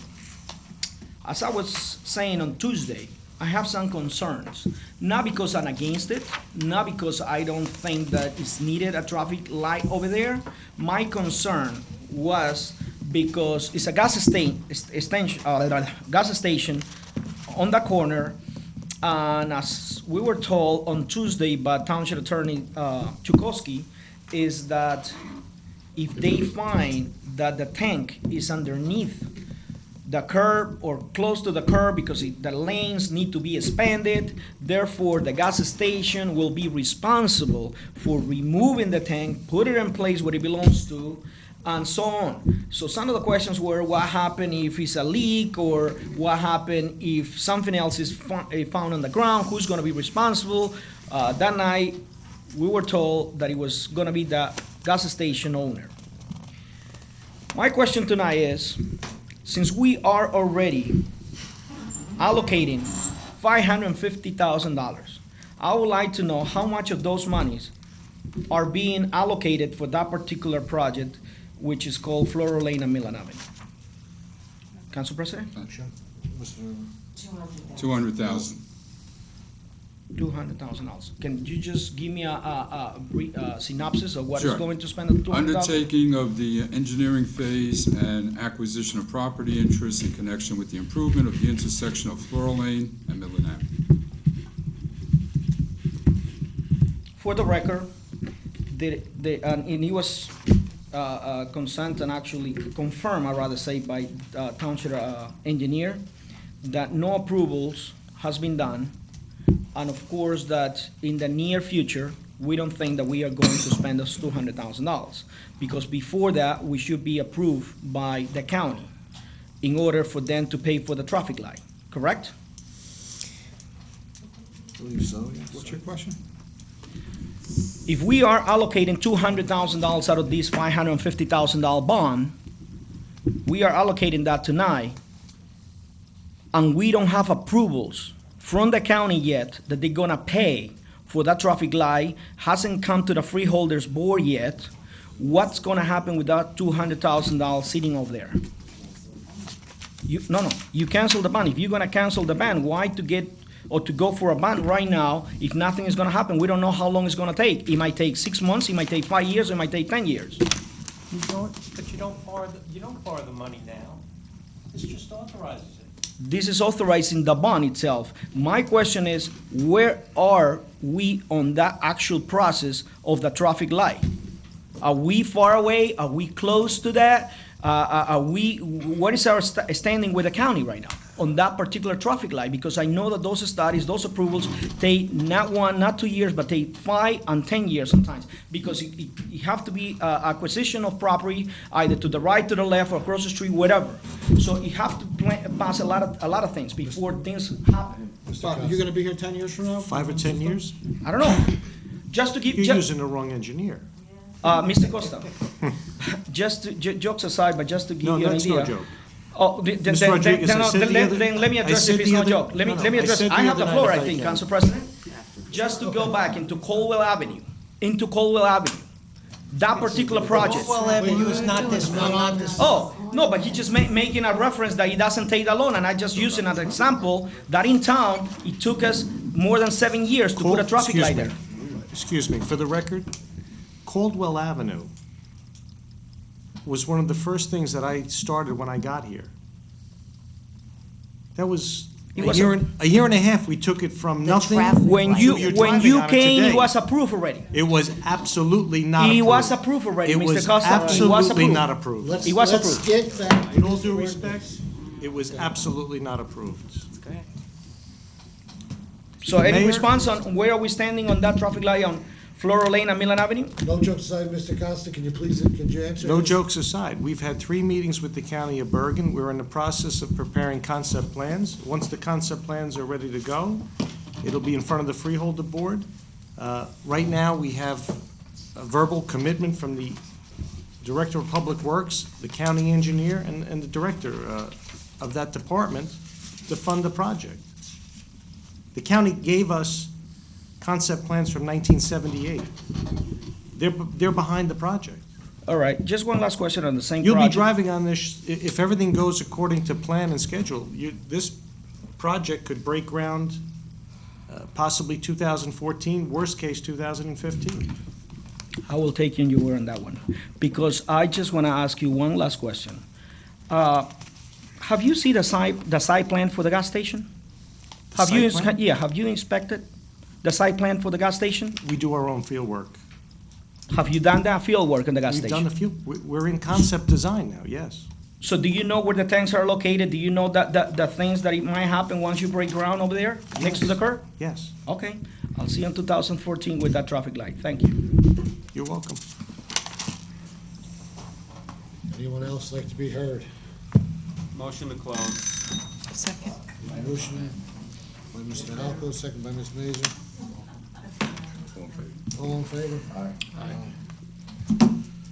As I was saying on Tuesday, I have some concerns, not because I'm against it, not because I don't think that it's needed a traffic light over there. My concern was because it's a gas station on the corner, and as we were told on Tuesday by Township Attorney Chukowski, is that if they find that the tank is underneath the curb or close to the curb because the lanes need to be expanded, therefore the gas station will be responsible for removing the tank, put it in place where it belongs to, and so on. So some of the questions were what happened if it's a leak, or what happened if something else is found on the ground, who's gonna be responsible? That night, we were told that it was gonna be the gas station owner. My question tonight is, since we are already allocating $550,000. I would like to know how much of those monies are being allocated for that particular project, which is called Floral Lane and Milan Avenue. Council President? $200,000. $200,000. Can you just give me a brief synopsis of what is Sure. going to spend the $200,000? Undertaking of the engineering phase and acquisition of property interests in connection with the improvement of the intersection of Floral Lane and Midland Avenue. For the record, and it was consent and actually confirmed, I'd rather say, by Township engineer, that no approvals has been done, and of course that in the near future, we don't think that we are going to spend those $200,000, because before that, we should be approved by the county in order for them to pay for the traffic light, correct? I believe so, yes. What's your question? If we are allocating $200,000 out of this $550,000 bond, we are allocating that tonight, and we don't have approvals from the county yet that they're gonna pay for that traffic light, hasn't come to the freeholders board yet, what's gonna happen with that $200,000 sitting over there? You cancel the bond. If you're gonna cancel the bond, why to get, or to go for a bond right now if nothing is gonna happen? We don't know how long it's gonna take. It might take 6 months, it might take 5 years, it might take 10 years. But you don't borrow the money now. This just authorizes it. This is authorizing the bond itself. My question is, where are we on that actual process of the traffic light? Are we far away? Are we close to that? What is our standing with the county right now on that particular traffic light? Because I know that those studies, those approvals take not 1, not 2 years, but take 5 and 10 years sometimes. Because it have to be acquisition of property either to the right, to the left, or across the street, whatever. So you have to pass a lot of things before things happen. Bob, you're gonna be here 10 years from now? 5 or 10 years? I don't know. Just to give, You're using the wrong engineer. Mr. Costa, jokes aside, but just to give No, you an that's idea. no joke. Oh, Mr. Rodriguez, I said the other- then let me I address said if it's the no other- joke. Let no, me I address, said the I have other the floor, night I if I think, can. Council President. Just to go back into Colwell Avenue, that particular project. Well, Avenue is not this, not this. Oh, no, but he just making a reference that he doesn't take that loan, and I just using as an example that in town, it took us more than 7 years to put a traffic light there. Excuse me, for the record, Caldwell Avenue was one of the first things that I started when I got here. That was It a was year and a half, we took it from nothing. traffic When light. you You're driving on it came, today. it was approved already. It was absolutely not approved. It was approved already, It Mr. was Costa. It was absolutely approved. not approved. Let's, It was let's approved. get back. In all due respect, it was absolutely not approved. So any Mayor? response on where are we standing on that traffic light on Floral Lane and Milan Avenue? No jokes aside, Mr. Costa, can you answer? No this? jokes aside, we've had 3 meetings with the County of Bergen. We're in the process of preparing concept plans. Once the concept plans are ready to go, it'll be in front of the Freeholder Board. Right now, we have a verbal commitment from the Director of Public Works, the county engineer, and the director of that department to fund the project. The county gave us concept plans from 1978. They're behind the project. All right, just one last question on the same You'll be project. driving on this, if everything goes according to plan and schedule, this project could break ground possibly 2014, worst case 2015. I will take you on your word on that one, because I just want to ask you one last question. Have you seen the site plan for the gas station? Have you, site plan? yeah, have you inspected the site plan for the gas station? We do our own field work. Have you done that field work in the gas We've done station? the field, we're in concept design now, yes. So do you know where the tanks are located? Do you know the things that it might happen once you break ground over there, next to the curb? Yes, Okay, I'll see you in 2014 with that traffic light. Thank you. you're welcome. Anyone else like to be heard? Motion to close. Motion by Mr. Halco, second by Ms. Mazur. All in favor?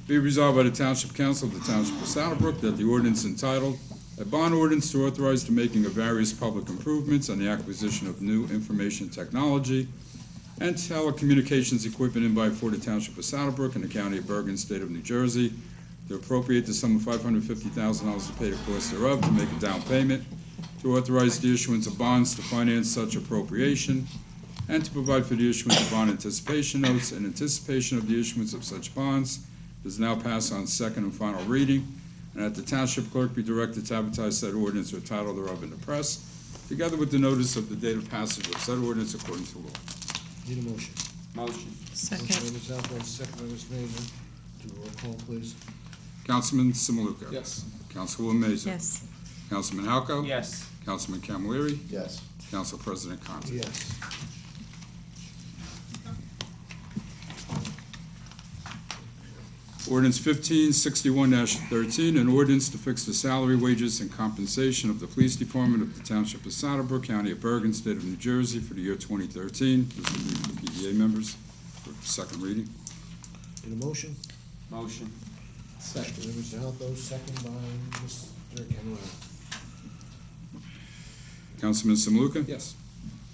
Be resolved by the Township Council of the Township of Saddlebrook that the ordinance entitled A bond ordinance to authorize the making of various public improvements and the acquisition of new information technology and telecommunications equipment in by for the Township of Saddlebrook and the County of Bergen, State of New Jersey, to appropriate the sum of $550,000 to pay the cost thereof, to make a down payment, to authorize the issuance of bonds to finance such appropriation, and to provide for the issuance of bond anticipation notes in anticipation of the issuance of such bonds. Does now pass on second and final reading, and that the Township Clerk be directed to advertise said ordinance or title thereof in the press, together with the notice of the date of passage of said ordinance according to law. Need a motion? Motion. Motion by Ms. Alco, second by Ms. Mazur. Do a roll call, please. Councilman Simaluka. Yes. Councilwoman Mazur. Yes. Councilman Halco. Yes. Councilman Camilleri. Yes. Council President Conti. Yes. Ordinance 1561-13, an ordinance to fix the salary, wages, and compensation of the Police Department of the Township of Saddlebrook, County of Bergen, State of New Jersey for the year 2013. This will be for the PDA members for second reading. Need a motion? Motion. Second by Mr. Halco, second by Mr. Camilleri. Councilman Simaluka. Yes.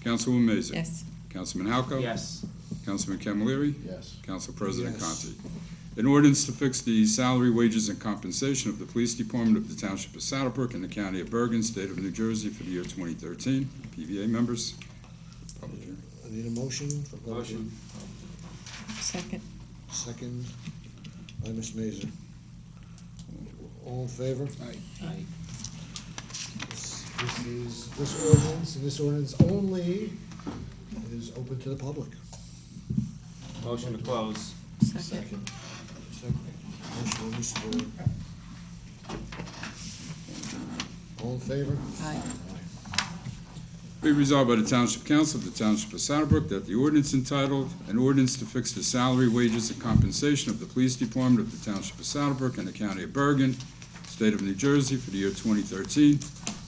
Councilwoman Mazur. Yes. Councilman Halco. Yes. Councilman Camilleri. Yes. Council President Yes. Conti. An ordinance to fix the salary, wages, and compensation of the Police Department of the Township of Saddlebrook and the County of Bergen, State of New Jersey for the year 2013. PVA members. Public hearing. I need a motion for public hearing. Motion. Second. Second by Ms. Mazur. All in favor? Aye. This ordinance, and this ordinance only is open to the public. Motion to close. Second. Motion by Mr. All in favor? Aye. Be resolved by the Township Council of the Township of Saddlebrook that the ordinance entitled, "An Ordinance to Fix the Salary, Wages, and Compensation of the Police Department of the Township of Saddlebrook and the County of Bergen, State of New Jersey for the year 2013,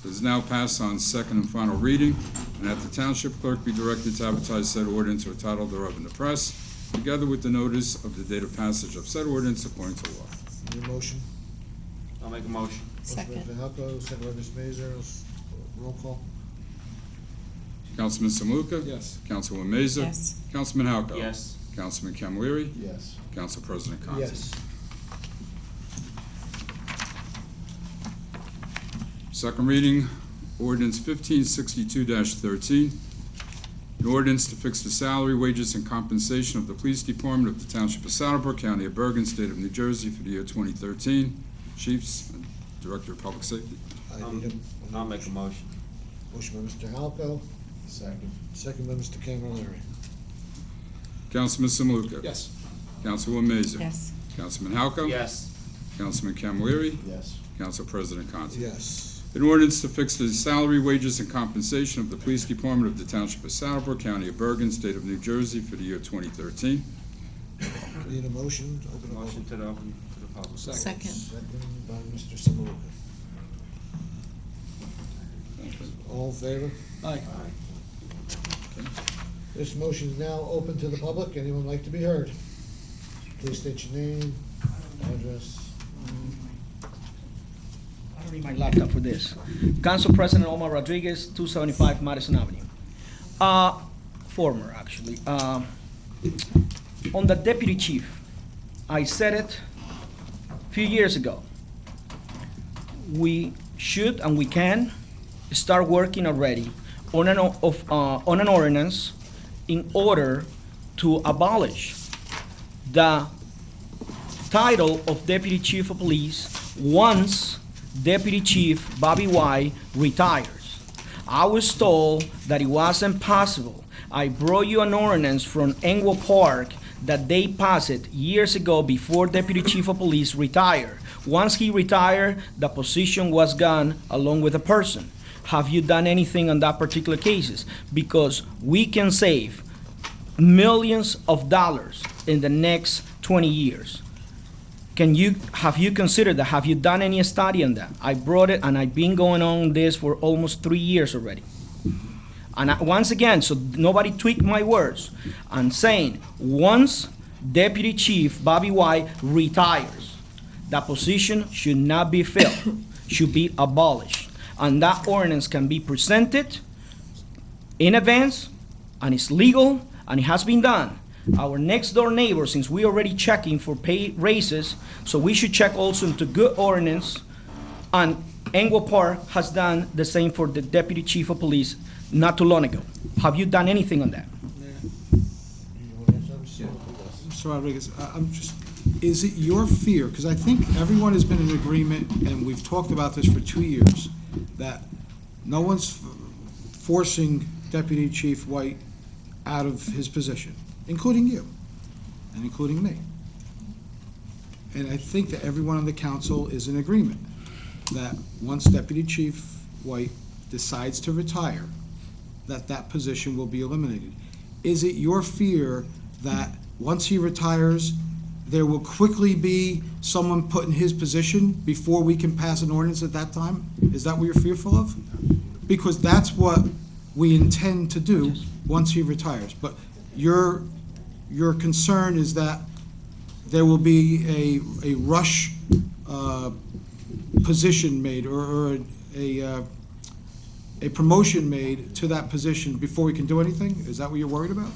does now pass on second and final reading, and that the Township Clerk be directed to advertise said ordinance or title thereof in the press, together with the notice of the date of passage of said ordinance according to law." Need a motion? I'll make a motion. Motion by Mr. Halco, second by Ms. Mazur. Roll call? Councilman Simaluka. Yes. Councilwoman Mazur. Yes. Councilman Halco. Yes. Councilman Camilleri. Yes. Council President Conti. Yes. Second reading, ordinance 1562-13, an ordinance to fix the salary, wages, and compensation of the Police Department of the Township of Saddlebrook, County of Bergen, State of New Jersey for the year 2013. Chiefs and Director of Public Safety. I'll make a motion. Motion by Mr. Halco. Second. Second by Mr. Camilleri. Councilman Simaluka. Yes. Councilwoman Mazur. Yes. Councilman Halco. Yes. Councilman Camilleri. Yes. Council President Conti. Yes. An ordinance to fix the salary, wages, and compensation of the Police Department of the Township of Saddlebrook, County of Bergen, State of New Jersey for the year 2013. Need a motion to open the Motion to the open to the public. Second. Second by Mr. Simaluka. All in favor? Aye. This motion is now open to the public. Anyone like to be heard? Please state your name, address. I don't need my laptop for this. Council President Omar Rodriguez, 275 Madison Avenue. Former, actually. On the deputy chief, I said it a few years ago. We should and we can start working already on an ordinance in order to abolish the title of deputy chief of police once Deputy Chief Bobby White retires. I was told that it wasn't possible. I brought you an ordinance from Engwell Park that they passed it years ago before Deputy Chief of Police retired. Once he retired, the position was gone along with the person. Have you done anything on that particular cases? Because we can save millions of dollars in the next 20 years. Have you considered that? Have you done any study on that? I brought it, and I've been going on this for almost 3 years already. And once again, so nobody tweak my words, I'm saying, once Deputy Chief Bobby White retires, that position should not be filled. should be abolished. And that ordinance can be presented in advance, and it's legal, and it has been done. Our next door neighbor, since we already checking for pay raises, so we should check also into good ordinance, and Englewood Park has done the same for the deputy chief of police not too long ago. Have you done anything on that? Mr. Rodriguez, I'm just, is it your fear, because I think everyone has been in agreement, and we've talked about this for 2 years, that no one's forcing Deputy Chief White out of his position, including you, and including me. And I think that everyone on the council is in agreement that once Deputy Chief White decides to retire, that that position will be eliminated. Is it your fear that once he retires, there will quickly be someone put in his position before we can pass an ordinance at that time? Is that what you're fearful of? Because that's what we intend to do once he retires. But your concern is that there will be a rush position made, or a promotion made to that position before we can do anything? Is that what you're worried about?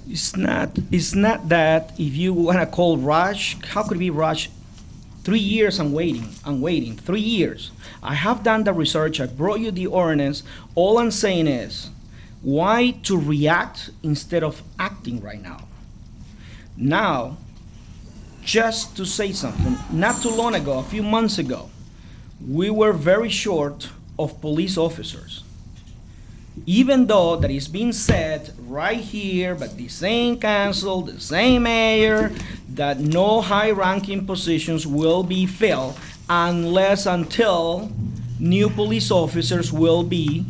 It's not that. If you want to call rush, how could it be rush? 3 years I'm waiting, 3 years. I have done the research, I brought you the ordinance. All I'm saying is, why to react instead of acting right now? Now, just to say something, not too long ago, a few months ago, we were very short of police officers. Even though that is being said right here by the same council, the same mayor, that no high-ranking positions will be filled unless until new police officers will be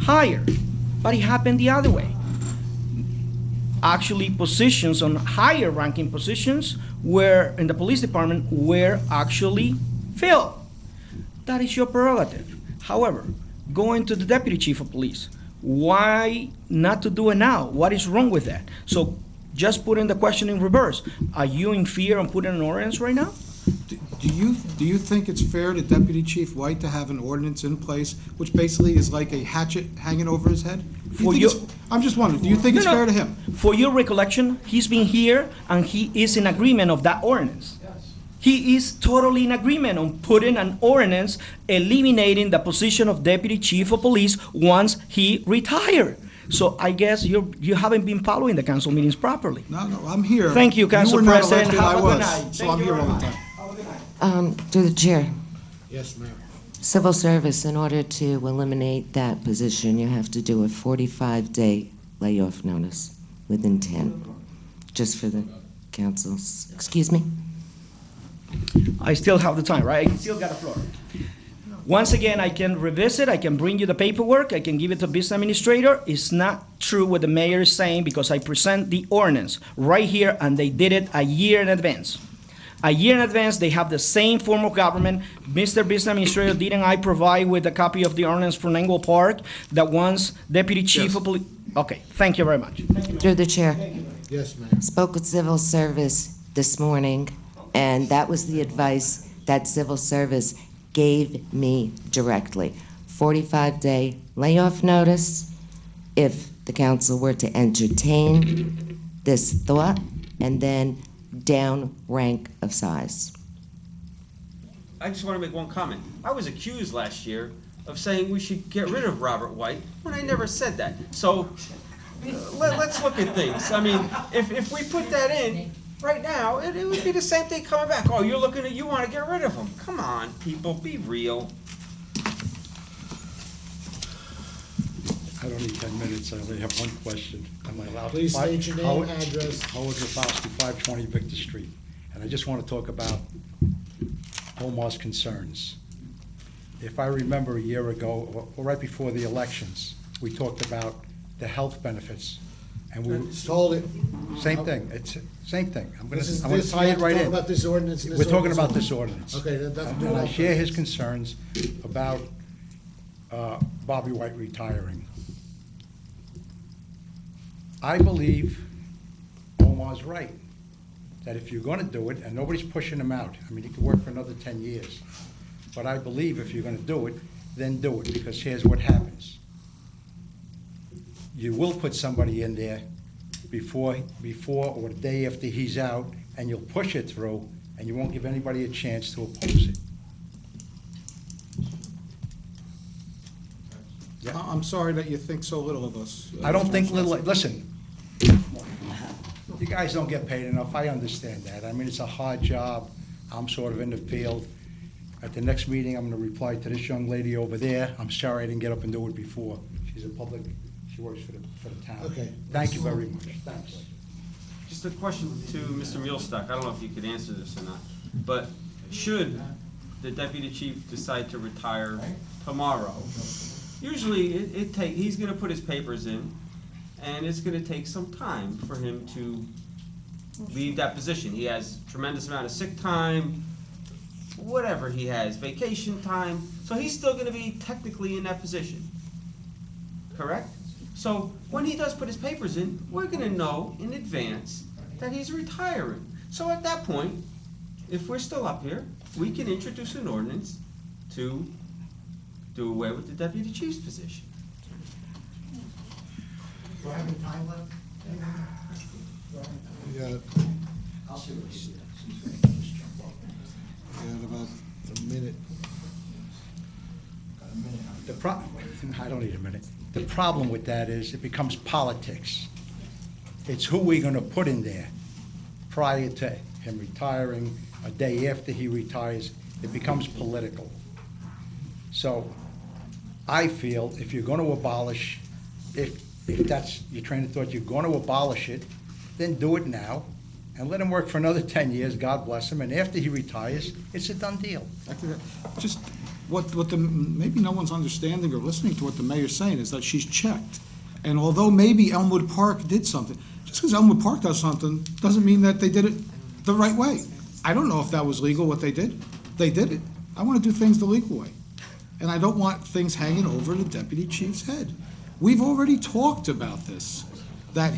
hired. But it happened the other way. Actually, positions on higher-ranking positions were in the police department were actually filled. That is your prerogative. However, going to the deputy chief of police, why not to do it now? What is wrong with that? So just putting the question in reverse, are you in fear of putting an ordinance right now? Do you think it's fair to Deputy Chief White to have an ordinance in place, which basically is like a hatchet hanging over his head? I'm just wondering, do you think it's fair to him? For your recollection, he's been here and he is in agreement of that ordinance. He is totally in agreement on putting an ordinance eliminating the position of deputy chief of police once he retired. So I guess you haven't been following the council meetings properly. No, I'm here. Thank you, Council were not President. elected, Have I a good was. night. So Thank I'm you here very all the much. time. Have a good night. Through the chair, Yes, ma'am. civil service, in order to eliminate that position, you have to do a 45-day layoff notice within 10, just for the councils. Excuse me? I still have the time, right? I still got the floor. Once again, I can revisit, I can bring you the paperwork, I can give it to business administrator. It's not true what the mayor is saying because I present the ordinance right here and they did it a year in advance. A year in advance, they have the same form of government. Mr. Business Administrator, didn't I provide with a copy of the ordinance from Englewood Park that once Deputy Chief of Police? Okay, thank you very much. Through the chair. Yes, ma'am. Spoke with civil service this morning, and that was the advice that civil service gave me directly. 45-day layoff notice if the council were to entertain this thought, and then down rank of size. I just want to make one comment. I was accused last year of saying we should get rid of Robert White, when I never said that. So, let's look at things. I mean, if we put that in, right now, it would be the same thing coming back. Oh, you want to get rid of him. Come on, people, be real. I don't need 10 minutes, I only have one question. Am I allowed? Please state your name, address. Howard Rafalski, 520 Victor Street. And I just want to talk about Omar's concerns. If I remember a year ago, or right before the elections, we talked about the health benefits. And we, Just hold it. same thing, it's, same thing. I'm This is, gonna this, tie we it have to right talk in. about this ordinance and this We're talking ordinance about only. this ordinance. Okay, that's And I share his concerns about Bobby White retiring. I believe Omar's right, that if you're gonna do it, and nobody's pushing him out, I mean, he could work for another 10 years. But I believe if you're gonna do it, then do it, because here's what happens. You will put somebody in there before or the day after he's out, and you'll push it through, and you won't give anybody a chance to oppose it. Yeah. I'm sorry that you think so little of us. I don't think little, listen, you guys don't get paid enough, I understand that. I mean, it's a hard job, I'm sort of in the field. At the next meeting, I'm gonna reply to this young lady over there. I'm sorry I didn't get up and do it before. She's a public, she works for the town. Okay. Thank you very much, thanks. Just a question to Mr. Mulestock, I don't know if you could answer this or not, but should the deputy chief decide to retire tomorrow, usually he's gonna put his papers in, and it's gonna take some time for him to leave that position. He has tremendous amount of sick time, whatever he has, vacation time, so he's still gonna be technically in that position, correct? So when he does put his papers in, we're gonna know in advance that he's retiring. So at that point, if we're still up here, we can introduce an ordinance to do away with the deputy chief's position. Do I have any time left? We got, I'll see what he does. we got about a minute. I don't need a minute. The problem with that is it becomes politics. It's who we're gonna put in there prior to him retiring, a day after he retires. It becomes political. So I feel if you're gonna abolish, if that's your train of thought, you're gonna abolish it, then do it now and let him work for another 10 years, God bless him, and after he retires, it's a done deal. Just what the, maybe no one's understanding or listening to what the mayor's saying is that she's checked. And although maybe Elmwood Park did something, just because Elmwood Park does something, doesn't mean that they did it the right way. I don't know if that was legal, what they did. They did it. I want to do things the legal way. And I don't want things hanging over the deputy chief's head. We've already talked about this, that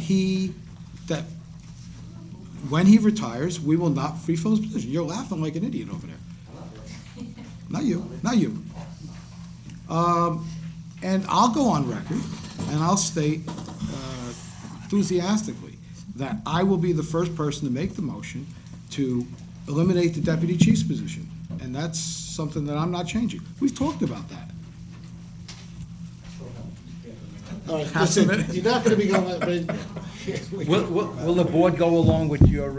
when he retires, we will not fulfill his position. You're laughing like an idiot over there. Not you, not you. And I'll go on record, and I'll state enthusiastically that I will be the first person to make the motion to eliminate the deputy chief's position. And that's something that I'm not changing. We've talked about that. All right, listen, you're not gonna be going, but. Will the board go along with your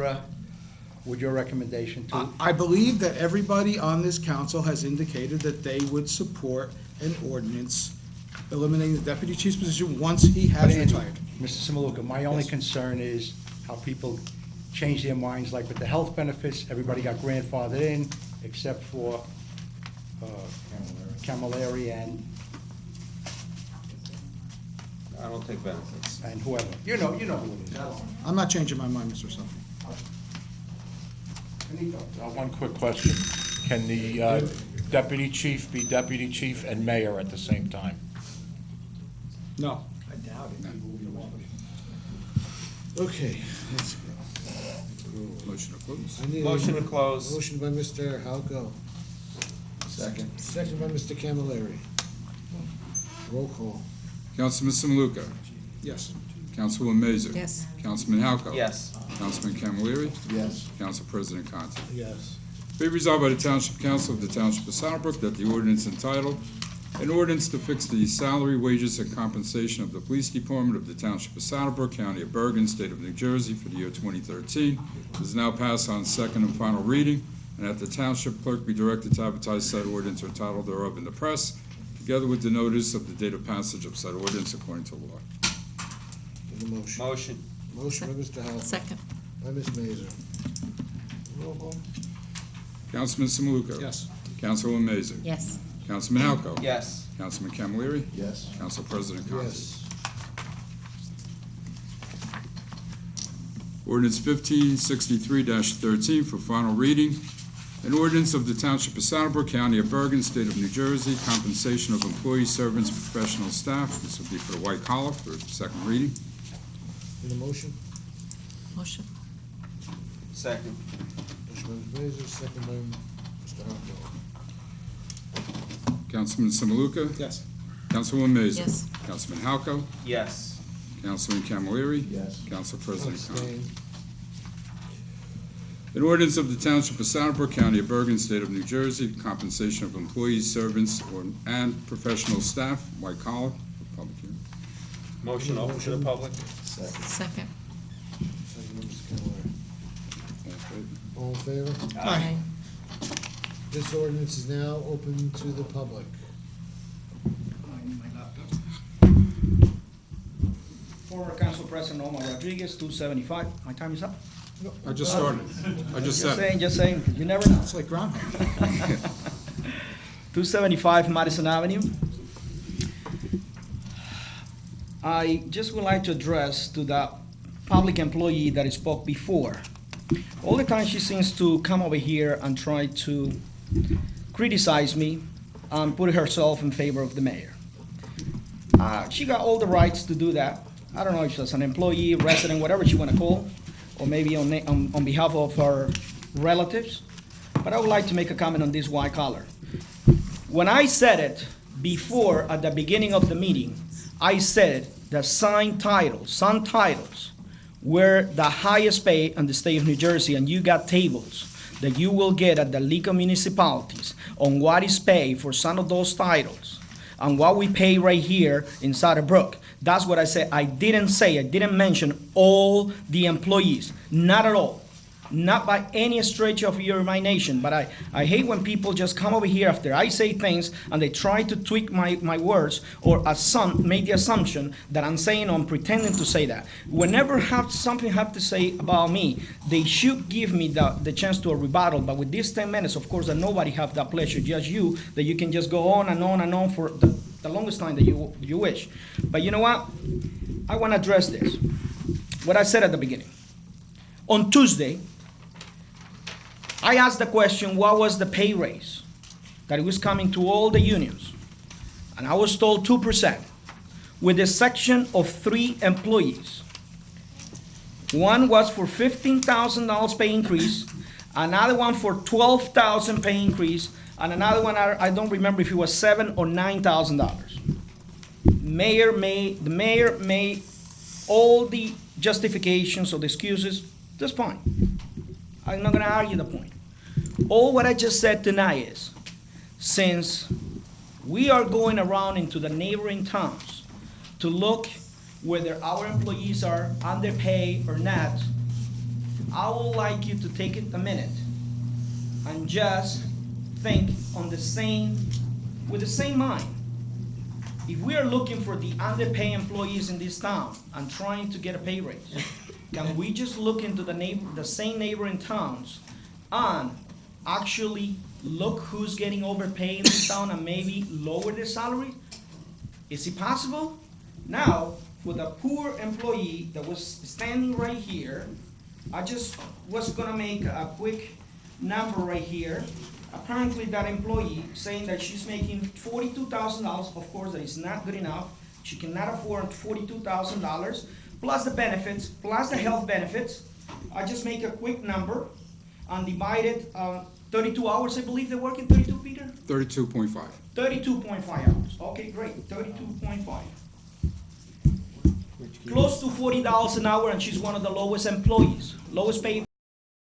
recommendation too? I believe that everybody on this council has indicated that they would support an ordinance eliminating the deputy chief's position once he has But Andy, retired. Mr. Samaluka, my only concern is how people change their minds, like with the health benefits, everybody got grandfathered in, except for Camilleri I don't take benefits. and whoever. You know who it is. I'm not changing my mind, Mr. Sullivan. One quick question. Can the deputy chief be deputy chief and mayor at the same time? No. Okay, let's go. Motion to close. I need a Motion to close. Motion by Mr. Halko. Second. Second by Mr. Camilleri. Roll call. Councilman Samaluka. Yes. Councilwoman Mazer. Yes. Councilman Halko. Yes. Councilman Camilleri. Yes. Council President Conti. Yes. Be resolved by the Township Council of the Township of Saddlebrook that the ordinance entitled, an ordinance to fix the salary, wages, and compensation of the Police Department of the Township of Saddlebrook, County of Bergen, State of New Jersey for the year 2013 is now passed on second and final reading, and that the Township Clerk be directed to advertise said ordinance or title thereof in the press, together with the notice of the date of passage of said ordinance according to law. Need a motion. Motion. Motion by Mr. Halko. Second. By Ms. Mazer. Roll call. Councilman Samaluka. Yes. Councilwoman Mazer. Yes. Councilman Halko. Yes. Councilman Camilleri. Yes. Council President Conti. Yes. Ordinance 1563-13 for final reading. An ordinance of the Township of Saddlebrook, County of Bergen, State of New Jersey, compensation of employees, servants, professional staff. This will be for the white collar for second reading. Need a motion? Motion. Second. Motion by Ms. Mazer, second by Mr. Halko. Councilman Samaluka? Yes. Councilwoman Mazer? Yes. Councilman Halco? Yes. Councilman Camilleri? Yes. Council President Con. Abstain. An ordinance of the Township of Southbrook, County of Bergen, State of New Jersey, compensation of employees, servants, and professional staff, white collar, for public hearing. Motion open to the public? Second. All in favor? Aye. This ordinance is now open to the public. Former Council President Omar Rodriguez, 275. My time is up? I just started. I just said. Just saying, 'cause you never know. It's like groundhog. 275 Madison Avenue. I just would like to address to the public employee that spoke before. All the time she seems to come over here and try to criticize me and put herself in favor of the mayor. She got all the rights to do that. I don't know if she's an employee, resident, whatever she want to call, or maybe on behalf of her relatives. But I would like to make a comment on this white collar. When I said it before at the beginning of the meeting, I said that some titles were the highest pay in the state of New Jersey, and you got tables that you will get at the legal municipalities on what is paid for some of those titles and what we pay right here inside of Brook. That's what I said. I didn't mention all the employees, not at all. Not by any stretch of your imagination, but I hate when people just come over here after I say things and they try to tweak my words or make the assumption that I'm saying or I'm pretending to say that. Whenever something have to say about me, they should give me the chance to a rebuttal, but with these 10 minutes, of course, that nobody have that pleasure, just you, that you can just go on and on and on for the longest time that you wish. But you know what? I want to address this. What I said at the beginning. On Tuesday, I asked the question, what was the pay raise that it was coming to all the unions? And I was told 2%, with a section of 3 employees. One was for $15,000 pay increase, another one for $12,000 pay increase, and another one, I don't remember if it was $7,000 or $9,000. The mayor made all the justifications or the excuses, that's fine. I'm not gonna argue the point. All what I just said tonight is, since we are going around into the neighboring towns to look whether our employees are underpaid or not, I would like you to take it a minute and just think with the same mind. If we are looking for the underpaid employees in this town and trying to get a pay raise, can we just look into the same neighboring towns and actually look who's getting overpaid in this town and maybe lower their salary? Is it possible? Now, for the poor employee that was standing right here, I just was gonna make a quick number right here. Apparently that employee saying that she's making $42,000, of course that is not good enough. She cannot afford $42,000. Plus the benefits, plus the health benefits. I just make a quick number and divide it 32 hours, I believe they're working, 32, Peter? 32.5. 32.5 hours. Okay, great, 32.5. Close to $40 an hour, and she's one of the lowest employees, lowest paid